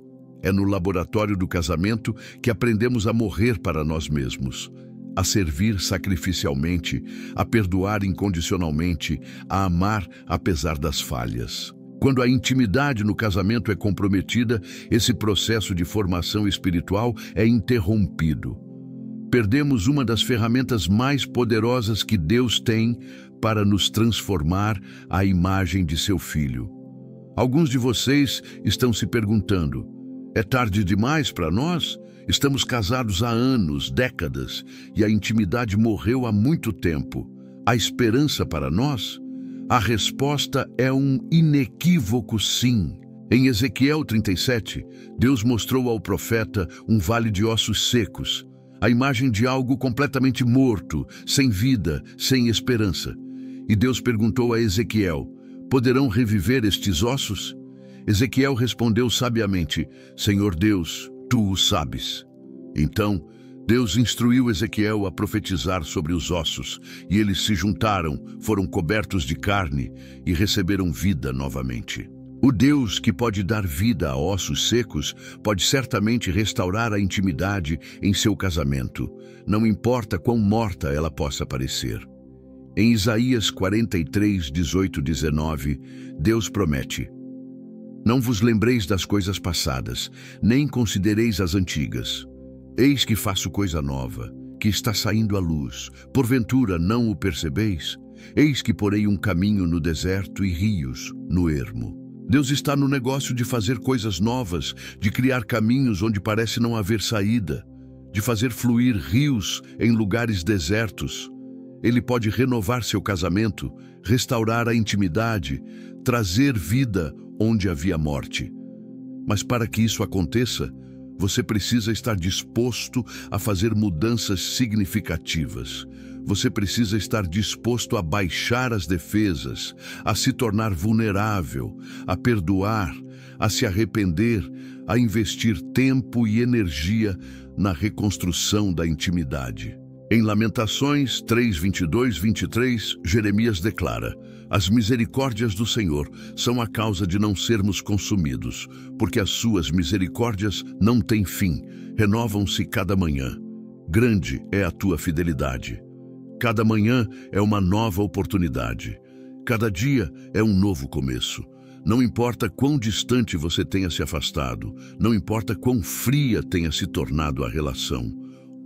É no laboratório do casamento que aprendemos a morrer para nós mesmos, a servir sacrificialmente, a perdoar incondicionalmente, a amar apesar das falhas. Quando a intimidade no casamento é comprometida, esse processo de formação espiritual é interrompido. Perdemos uma das ferramentas mais poderosas que Deus tem para nos transformar à imagem de seu Filho. Alguns de vocês estão se perguntando: é tarde demais para nós? Estamos casados há anos, décadas, e a intimidade morreu há muito tempo. Há esperança para nós? A resposta é um inequívoco sim. Em Ezequiel 37, Deus mostrou ao profeta um vale de ossos secos, a imagem de algo completamente morto, sem vida, sem esperança. E Deus perguntou a Ezequiel: poderão reviver estes ossos? Ezequiel respondeu sabiamente: Senhor Deus, tu o sabes. Então, Deus instruiu Ezequiel a profetizar sobre os ossos, e eles se juntaram, foram cobertos de carne e receberam vida novamente. O Deus que pode dar vida a ossos secos pode certamente restaurar a intimidade em seu casamento, não importa quão morta ela possa parecer. Em Isaías 43, 18, 19, Deus promete: não vos lembreis das coisas passadas, nem considereis as antigas. Eis que faço coisa nova, que está saindo à luz. Porventura não o percebeis? Eis que porei um caminho no deserto e rios no ermo. Deus está no negócio de fazer coisas novas, de criar caminhos onde parece não haver saída, de fazer fluir rios em lugares desertos. Ele pode renovar seu casamento, restaurar a intimidade, trazer vida onde havia morte. Mas para que isso aconteça, você precisa estar disposto a fazer mudanças significativas. Você precisa estar disposto a baixar as defesas, a se tornar vulnerável, a perdoar, a se arrepender, a investir tempo e energia na reconstrução da intimidade. Em Lamentações 3, 22, 23, Jeremias declara: as misericórdias do Senhor são a causa de não sermos consumidos, porque as suas misericórdias não têm fim, renovam-se cada manhã. Grande é a tua fidelidade. Cada manhã é uma nova oportunidade. Cada dia é um novo começo. Não importa quão distante você tenha se afastado, não importa quão fria tenha se tornado a relação.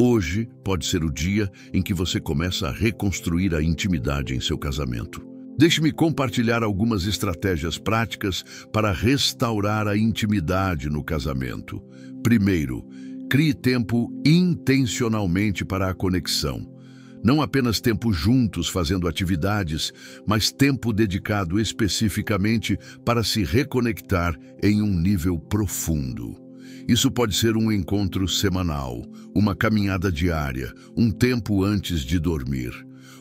Hoje pode ser o dia em que você começa a reconstruir a intimidade em seu casamento. Deixe-me compartilhar algumas estratégias práticas para restaurar a intimidade no casamento. Primeiro, crie tempo intencionalmente para a conexão. Não apenas tempo juntos fazendo atividades, mas tempo dedicado especificamente para se reconectar em um nível profundo. Isso pode ser um encontro semanal, uma caminhada diária, um tempo antes de dormir.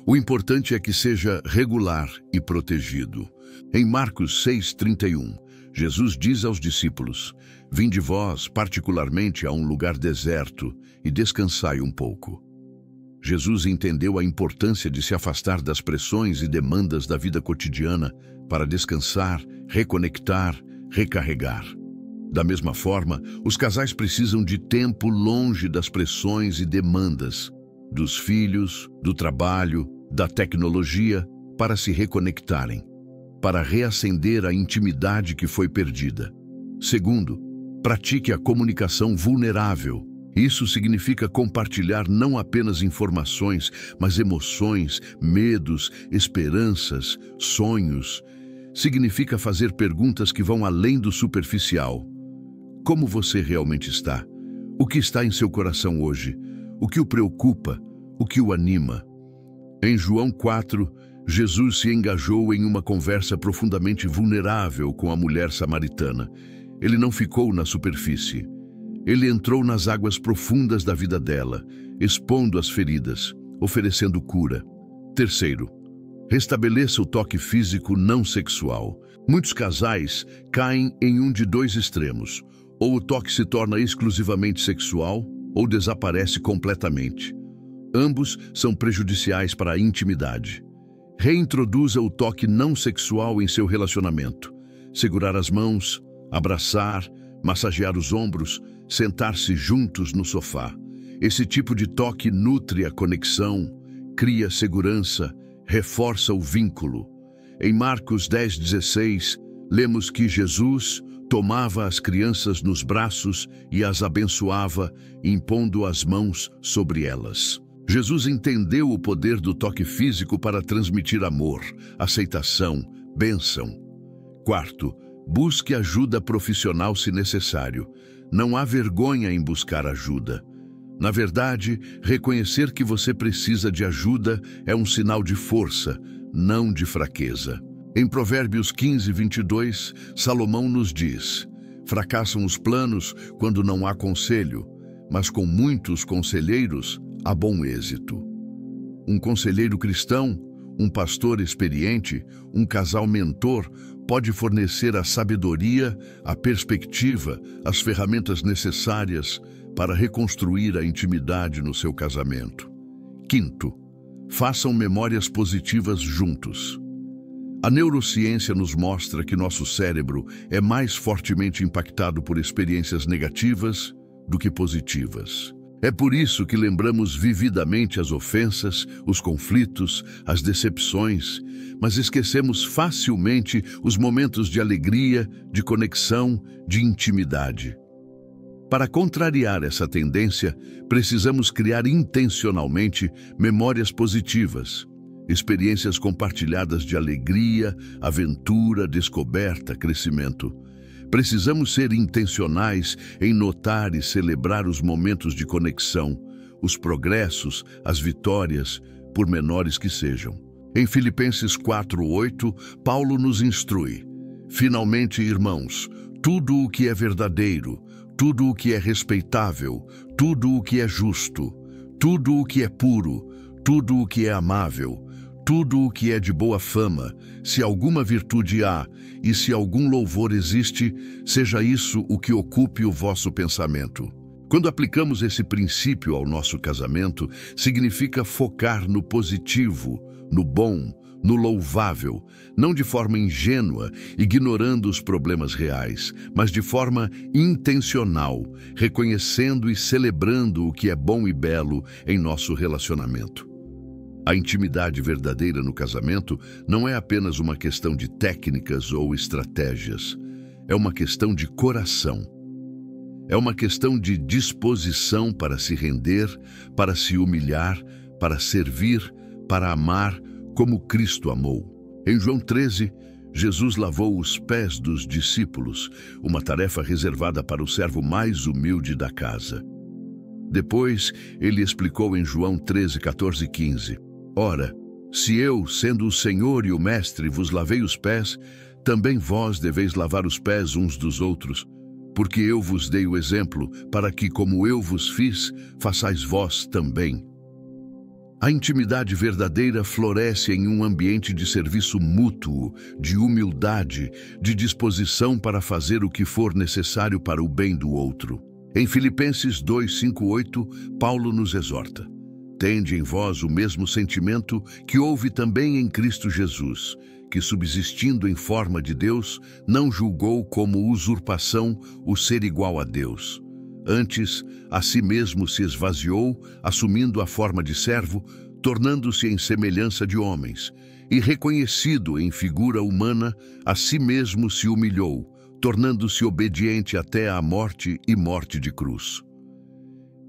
O importante é que seja regular e protegido. Em Marcos 6:31, Jesus diz aos discípulos: vinde vós particularmente a um lugar deserto e descansai um pouco. Jesus entendeu a importância de se afastar das pressões e demandas da vida cotidiana para descansar, reconectar, recarregar. Da mesma forma, os casais precisam de tempo longe das pressões e demandas dos filhos, do trabalho, da tecnologia, para se reconectarem, para reacender a intimidade que foi perdida. Segundo, pratique a comunicação vulnerável. Isso significa compartilhar não apenas informações, mas emoções, medos, esperanças, sonhos. Significa fazer perguntas que vão além do superficial. Como você realmente está? O que está em seu coração hoje? O que o preocupa? o que o anima. Em João 4, Jesus se engajou em uma conversa profundamente vulnerável com a mulher samaritana. Ele não ficou na superfície. Ele entrou nas águas profundas da vida dela, expondo as feridas, oferecendo cura. Terceiro, restabeleça o toque físico não sexual. Muitos casais caem em um de dois extremos. Ou o toque se torna exclusivamente sexual, ou desaparece completamente. Ambos são prejudiciais para a intimidade. Reintroduza o toque não sexual em seu relacionamento. Segurar as mãos, abraçar, massagear os ombros, sentar-se juntos no sofá. Esse tipo de toque nutre a conexão, cria segurança, reforça o vínculo. Em Marcos 10:16, lemos que Jesus tomava as crianças nos braços e as abençoava, impondo as mãos sobre elas. Jesus entendeu o poder do toque físico para transmitir amor, aceitação, bênção. Quarto, busque ajuda profissional se necessário. Não há vergonha em buscar ajuda. Na verdade, reconhecer que você precisa de ajuda é um sinal de força, não de fraqueza. Em Provérbios 15:22, Salomão nos diz: fracassam os planos quando não há conselho, mas com muitos conselheiros há bom êxito. Um conselheiro cristão, um pastor experiente, um casal mentor pode fornecer a sabedoria, a perspectiva, as ferramentas necessárias para reconstruir a intimidade no seu casamento. Quinto, façam memórias positivas juntos. A neurociência nos mostra que nosso cérebro é mais fortemente impactado por experiências negativas do que positivas. É por isso que lembramos vividamente as ofensas, os conflitos, as decepções, mas esquecemos facilmente os momentos de alegria, de conexão, de intimidade. Para contrariar essa tendência, precisamos criar intencionalmente memórias positivas, experiências compartilhadas de alegria, aventura, descoberta, crescimento. Precisamos ser intencionais em notar e celebrar os momentos de conexão, os progressos, as vitórias, por menores que sejam. Em Filipenses 4:8, Paulo nos instrui: finalmente, irmãos, tudo o que é verdadeiro, tudo o que é respeitável, tudo o que é justo, tudo o que é puro, tudo o que é amável, tudo o que é de boa fama, se alguma virtude há e se algum louvor existe, seja isso o que ocupe o vosso pensamento. Quando aplicamos esse princípio ao nosso casamento, significa focar no positivo, no bom, no louvável, não de forma ingênua, ignorando os problemas reais, mas de forma intencional, reconhecendo e celebrando o que é bom e belo em nosso relacionamento. A intimidade verdadeira no casamento não é apenas uma questão de técnicas ou estratégias. É uma questão de coração. É uma questão de disposição para se render, para se humilhar, para servir, para amar como Cristo amou. Em João 13, Jesus lavou os pés dos discípulos, uma tarefa reservada para o servo mais humilde da casa. Depois, ele explicou em João 13, 14 e 15: ora, se eu, sendo o Senhor e o Mestre, vos lavei os pés, também vós deveis lavar os pés uns dos outros, porque eu vos dei o exemplo, para que, como eu vos fiz, façais vós também. A intimidade verdadeira floresce em um ambiente de serviço mútuo, de humildade, de disposição para fazer o que for necessário para o bem do outro. Em Filipenses 2, 5, 8, Paulo nos exorta: tende em vós o mesmo sentimento que houve também em Cristo Jesus, que, subsistindo em forma de Deus, não julgou como usurpação o ser igual a Deus. Antes, a si mesmo se esvaziou, assumindo a forma de servo, tornando-se em semelhança de homens, e reconhecido em figura humana, a si mesmo se humilhou, tornando-se obediente até à morte e morte de cruz.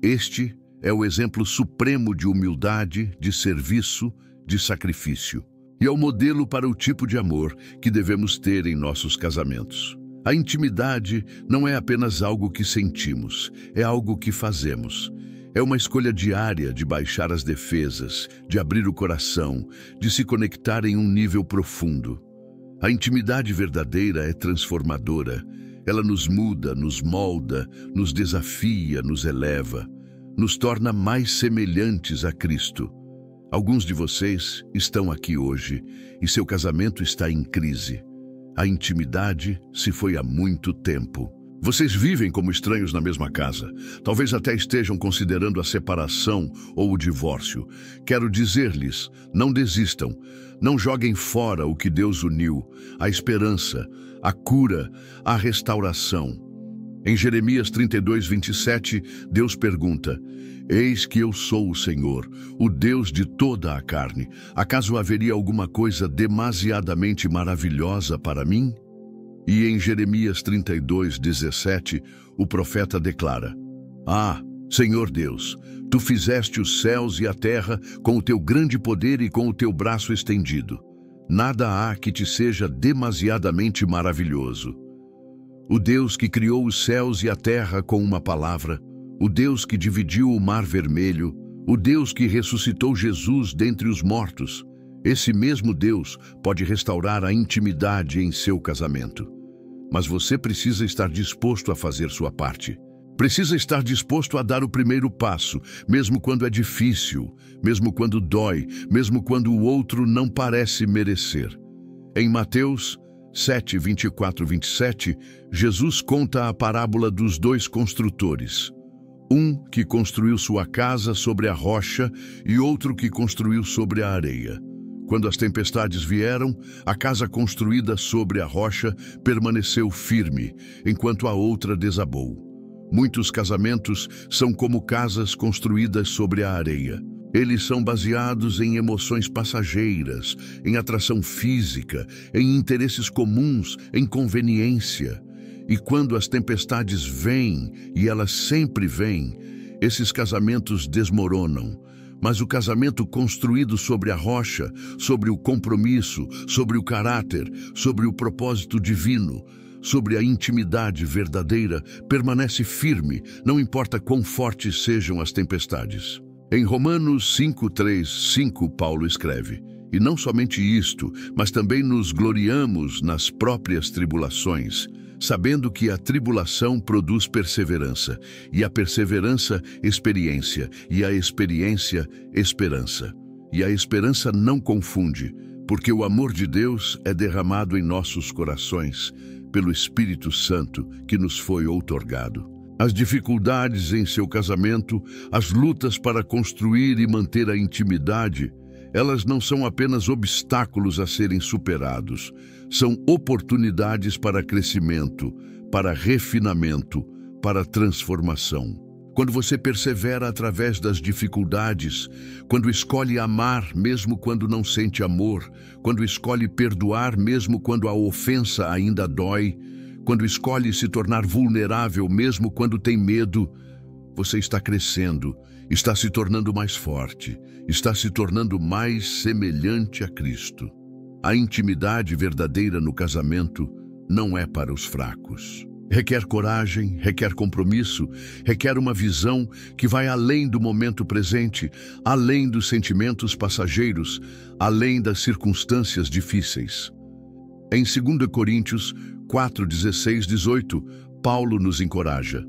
Este é o exemplo supremo de humildade, de serviço, de sacrifício. E é o modelo para o tipo de amor que devemos ter em nossos casamentos. A intimidade não é apenas algo que sentimos, é algo que fazemos. É uma escolha diária de baixar as defesas, de abrir o coração, de se conectar em um nível profundo. A intimidade verdadeira é transformadora. Ela nos muda, nos molda, nos desafia, nos eleva, nos torna mais semelhantes a Cristo. Alguns de vocês estão aqui hoje e seu casamento está em crise. A intimidade se foi há muito tempo. Vocês vivem como estranhos na mesma casa. Talvez até estejam considerando a separação ou o divórcio. Quero dizer-lhes, não desistam. Não joguem fora o que Deus uniu, a esperança, a cura, a restauração. Em Jeremias 32:27, Deus pergunta: Eis que eu sou o Senhor, o Deus de toda a carne. Acaso haveria alguma coisa demasiadamente maravilhosa para mim? E em Jeremias 32:17, o profeta declara: Ah, Senhor Deus, tu fizeste os céus e a terra com o teu grande poder e com o teu braço estendido. Nada há que te seja demasiadamente maravilhoso. O Deus que criou os céus e a terra com uma palavra, o Deus que dividiu o mar vermelho, o Deus que ressuscitou Jesus dentre os mortos, esse mesmo Deus pode restaurar a intimidade em seu casamento. Mas você precisa estar disposto a fazer sua parte. Precisa estar disposto a dar o primeiro passo, mesmo quando é difícil, mesmo quando dói, mesmo quando o outro não parece merecer. Em Mateus 7:24-27, Jesus conta a parábola dos dois construtores. Um que construiu sua casa sobre a rocha e outro que construiu sobre a areia. Quando as tempestades vieram, a casa construída sobre a rocha permaneceu firme, enquanto a outra desabou. Muitos casamentos são como casas construídas sobre a areia. Eles são baseados em emoções passageiras, em atração física, em interesses comuns, em conveniência. E quando as tempestades vêm, e elas sempre vêm, esses casamentos desmoronam. Mas o casamento construído sobre a rocha, sobre o compromisso, sobre o caráter, sobre o propósito divino, sobre a intimidade verdadeira, permanece firme, não importa quão fortes sejam as tempestades. Em Romanos 5:3-5, Paulo escreve: E não somente isto, mas também nos gloriamos nas próprias tribulações, sabendo que a tribulação produz perseverança, e a perseverança, experiência, e a experiência, esperança. E a esperança não confunde, porque o amor de Deus é derramado em nossos corações, pelo Espírito Santo que nos foi outorgado. As dificuldades em seu casamento, as lutas para construir e manter a intimidade, elas não são apenas obstáculos a serem superados, são oportunidades para crescimento, para refinamento, para transformação. Quando você persevera através das dificuldades, quando escolhe amar mesmo quando não sente amor, quando escolhe perdoar mesmo quando a ofensa ainda dói, quando escolhe se tornar vulnerável mesmo quando tem medo, você está crescendo, está se tornando mais forte, está se tornando mais semelhante a Cristo. A intimidade verdadeira no casamento não é para os fracos. Requer coragem, requer compromisso, requer uma visão que vai além do momento presente, além dos sentimentos passageiros, além das circunstâncias difíceis. Em 2 Coríntios 4:16-18, Paulo nos encoraja.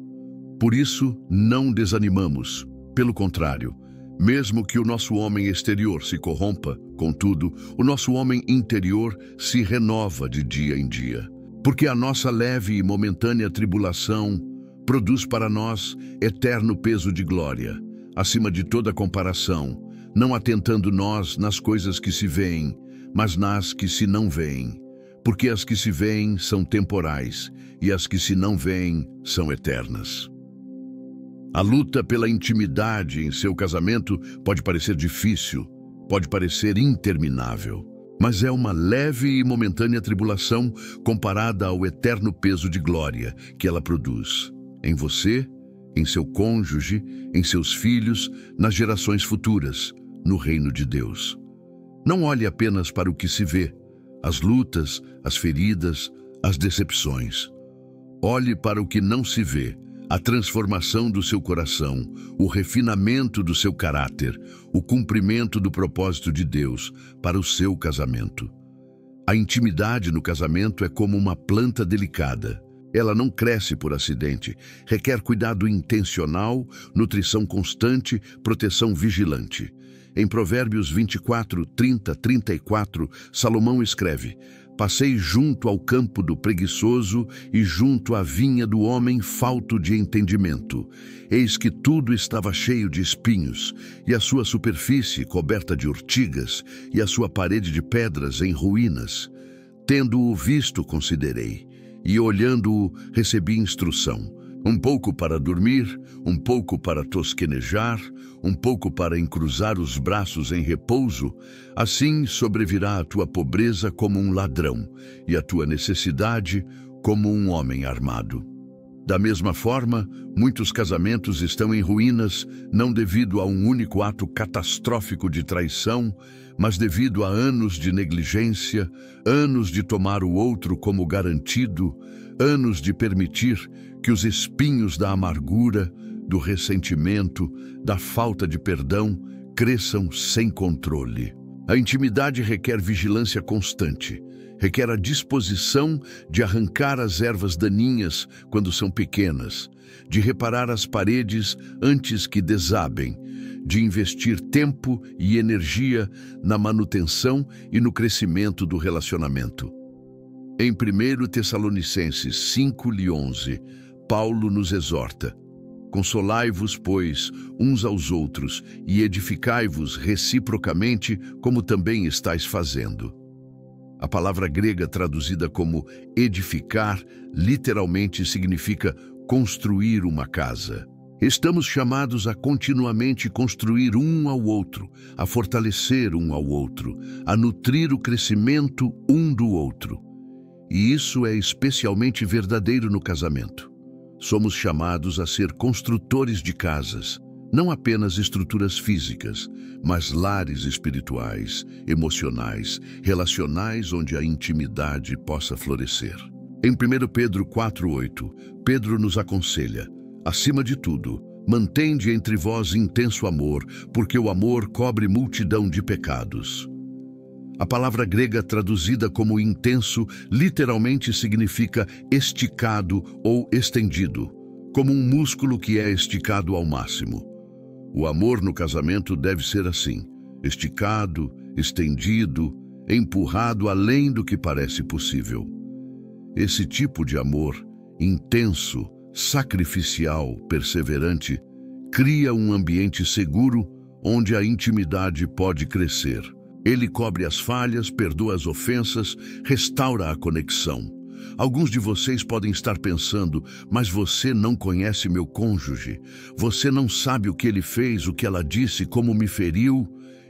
Por isso, não desanimamos. Pelo contrário, mesmo que o nosso homem exterior se corrompa, contudo, o nosso homem interior se renova de dia em dia. Porque a nossa leve e momentânea tribulação produz para nós eterno peso de glória, acima de toda comparação, não atentando nós nas coisas que se veem, mas nas que se não veem. Porque as que se veem são temporais, e as que se não veem são eternas. A luta pela intimidade em seu casamento pode parecer difícil, pode parecer interminável, mas é uma leve e momentânea tribulação comparada ao eterno peso de glória que ela produz em você, em seu cônjuge, em seus filhos, nas gerações futuras, no reino de Deus. Não olhe apenas para o que se vê, as lutas, as feridas, as decepções. Olhe para o que não se vê, a transformação do seu coração, o refinamento do seu caráter, o cumprimento do propósito de Deus para o seu casamento. A intimidade no casamento é como uma planta delicada. Ela não cresce por acidente, requer cuidado intencional, nutrição constante, proteção vigilante. Em Provérbios 24, 30, 34, Salomão escreve: passei junto ao campo do preguiçoso e junto à vinha do homem falto de entendimento. Eis que tudo estava cheio de espinhos, e a sua superfície coberta de urtigas, e a sua parede de pedras em ruínas. Tendo-o visto, considerei, e olhando-o, recebi instrução. Um pouco para dormir, um pouco para tosquenejar, um pouco para encruzar os braços em repouso. Assim sobrevirá a tua pobreza como um ladrão, e a tua necessidade como um homem armado. Da mesma forma, muitos casamentos estão em ruínas, não devido a um único ato catastrófico de traição, mas devido a anos de negligência, anos de tomar o outro como garantido, anos de permitir que os espinhos da amargura, do ressentimento, da falta de perdão cresçam sem controle. A intimidade requer vigilância constante, requer a disposição de arrancar as ervas daninhas quando são pequenas, de reparar as paredes antes que desabem, de investir tempo e energia na manutenção e no crescimento do relacionamento. Em 1 Tessalonicenses 5:11, Paulo nos exorta: consolai-vos, pois, uns aos outros, e edificai-vos reciprocamente, como também estáis fazendo. A palavra grega traduzida como edificar, literalmente significa construir uma casa. Estamos chamados a continuamente construir um ao outro, a fortalecer um ao outro, a nutrir o crescimento um do outro. E isso é especialmente verdadeiro no casamento. Somos chamados a ser construtores de casas, não apenas estruturas físicas, mas lares espirituais, emocionais, relacionais onde a intimidade possa florescer. Em 1 Pedro 4:8, Pedro nos aconselha: acima de tudo, mantende entre vós intenso amor, porque o amor cobre multidão de pecados. A palavra grega traduzida como intenso literalmente significa esticado ou estendido, como um músculo que é esticado ao máximo. O amor no casamento deve ser assim, esticado, estendido, empurrado além do que parece possível. Esse tipo de amor, intenso, sacrificial, perseverante, cria um ambiente seguro onde a intimidade pode crescer. Ele cobre as falhas, perdoa as ofensas, restaura a conexão. Alguns de vocês podem estar pensando: mas você não conhece meu cônjuge. Você não sabe o que ele fez, o que ela disse, como me feriu.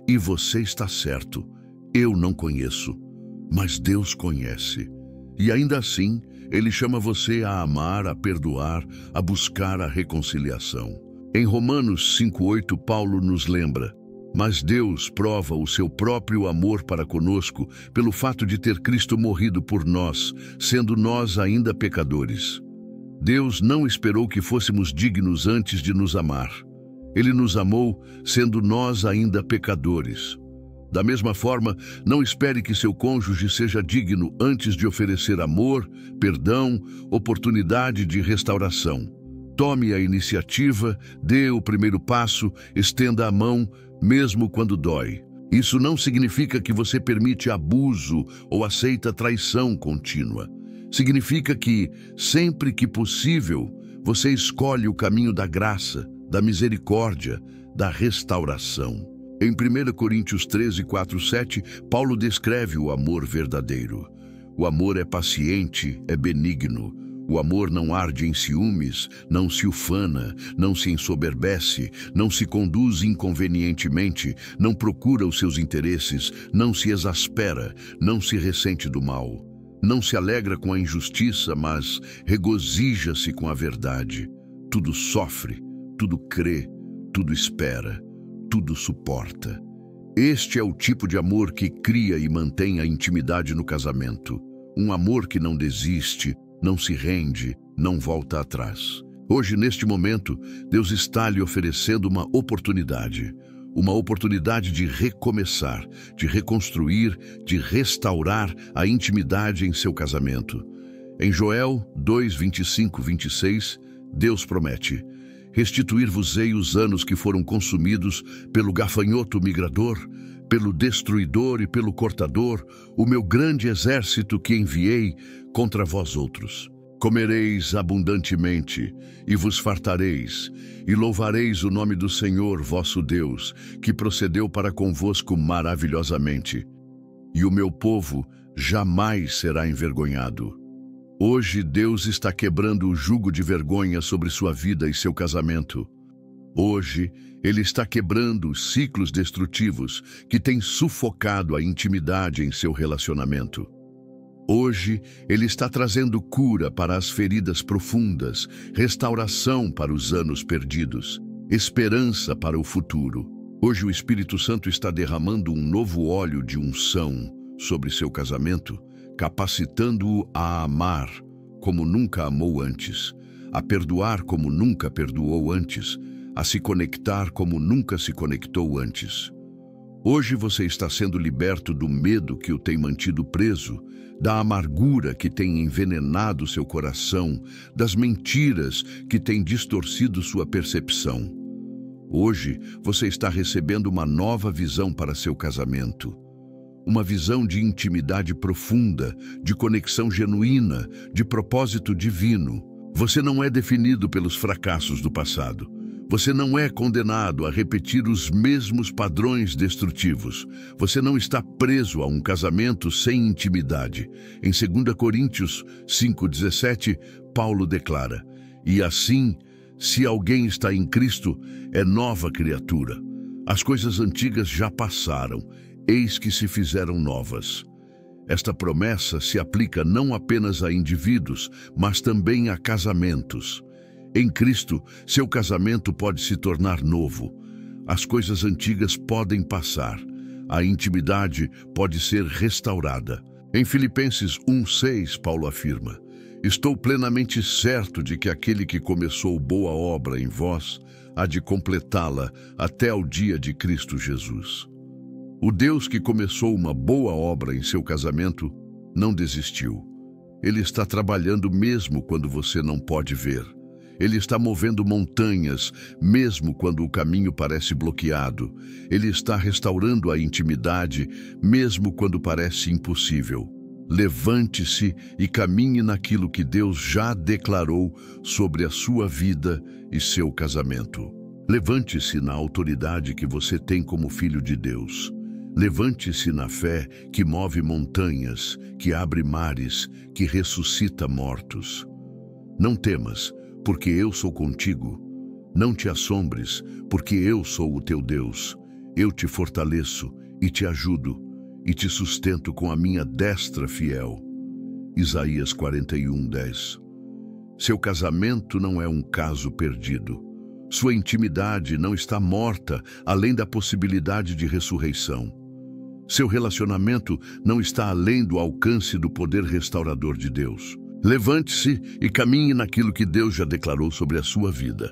E você está certo. Eu não conheço, mas Deus conhece. E ainda assim, Ele chama você a amar, a perdoar, a buscar a reconciliação. Em Romanos 5:8, Paulo nos lembra: mas Deus prova o seu próprio amor para conosco pelo fato de ter Cristo morrido por nós, sendo nós ainda pecadores. Deus não esperou que fôssemos dignos antes de nos amar. Ele nos amou, sendo nós ainda pecadores. Da mesma forma, não espere que seu cônjuge seja digno antes de oferecer amor, perdão, oportunidade de restauração. Tome a iniciativa, dê o primeiro passo, estenda a mão, mesmo quando dói. Isso não significa que você permite abuso ou aceita traição contínua. Significa que, sempre que possível, você escolhe o caminho da graça, da misericórdia, da restauração. Em 1 Coríntios 13, 4, 7, Paulo descreve o amor verdadeiro. O amor é paciente, é benigno. O amor não arde em ciúmes, não se ufana, não se ensoberbece, não se conduz inconvenientemente, não procura os seus interesses, não se exaspera, não se ressente do mal. Não se alegra com a injustiça, mas regozija-se com a verdade. Tudo sofre, tudo crê, tudo espera, tudo suporta. Este é o tipo de amor que cria e mantém a intimidade no casamento. Um amor que não desiste, não se rende, não volta atrás. Hoje, neste momento, Deus está lhe oferecendo uma oportunidade de recomeçar, de reconstruir, de restaurar a intimidade em seu casamento. Em Joel 2, 25, 26, Deus promete: restituir-vos-ei os anos que foram consumidos pelo gafanhoto migrador, pelo destruidor e pelo cortador, o meu grande exército que enviei contra vós outros. Comereis abundantemente, e vos fartareis, e louvareis o nome do Senhor vosso Deus, que procedeu para convosco maravilhosamente. E o meu povo jamais será envergonhado. Hoje Deus está quebrando o jugo de vergonha sobre sua vida e seu casamento. Hoje Ele está quebrando os ciclos destrutivos que têm sufocado a intimidade em seu relacionamento. Hoje, Ele está trazendo cura para as feridas profundas, restauração para os anos perdidos, esperança para o futuro. Hoje o Espírito Santo está derramando um novo óleo de unção sobre seu casamento, capacitando-o a amar como nunca amou antes, a perdoar como nunca perdoou antes, a se conectar como nunca se conectou antes. Hoje você está sendo liberto do medo que o tem mantido preso, da amargura que tem envenenado seu coração, das mentiras que têm distorcido sua percepção. Hoje você está recebendo uma nova visão para seu casamento. Uma visão de intimidade profunda, de conexão genuína, de propósito divino. Você não é definido pelos fracassos do passado. Você não é condenado a repetir os mesmos padrões destrutivos. Você não está preso a um casamento sem intimidade. Em 2 Coríntios 5,17, Paulo declara: e assim, se alguém está em Cristo, é nova criatura. As coisas antigas já passaram, eis que se fizeram novas. Esta promessa se aplica não apenas a indivíduos, mas também a casamentos. Em Cristo, seu casamento pode se tornar novo. As coisas antigas podem passar. A intimidade pode ser restaurada. Em Filipenses 1,6, Paulo afirma: estou plenamente certo de que aquele que começou boa obra em vós há de completá-la até ao dia de Cristo Jesus. O Deus que começou uma boa obra em seu casamento não desistiu. Ele está trabalhando mesmo quando você não pode ver. Ele está movendo montanhas, mesmo quando o caminho parece bloqueado. Ele está restaurando a intimidade, mesmo quando parece impossível. Levante-se e caminhe naquilo que Deus já declarou sobre a sua vida e seu casamento. Levante-se na autoridade que você tem como filho de Deus. Levante-se na fé que move montanhas, que abre mares, que ressuscita mortos. Não temas, porque eu sou contigo. Não te assombres, porque eu sou o teu Deus. Eu te fortaleço e te ajudo, e te sustento com a minha destra fiel. Isaías 41:10. Seu casamento não é um caso perdido. Sua intimidade não está morta, além da possibilidade de ressurreição. Seu relacionamento não está além do alcance do poder restaurador de Deus. Levante-se e caminhe naquilo que Deus já declarou sobre a sua vida.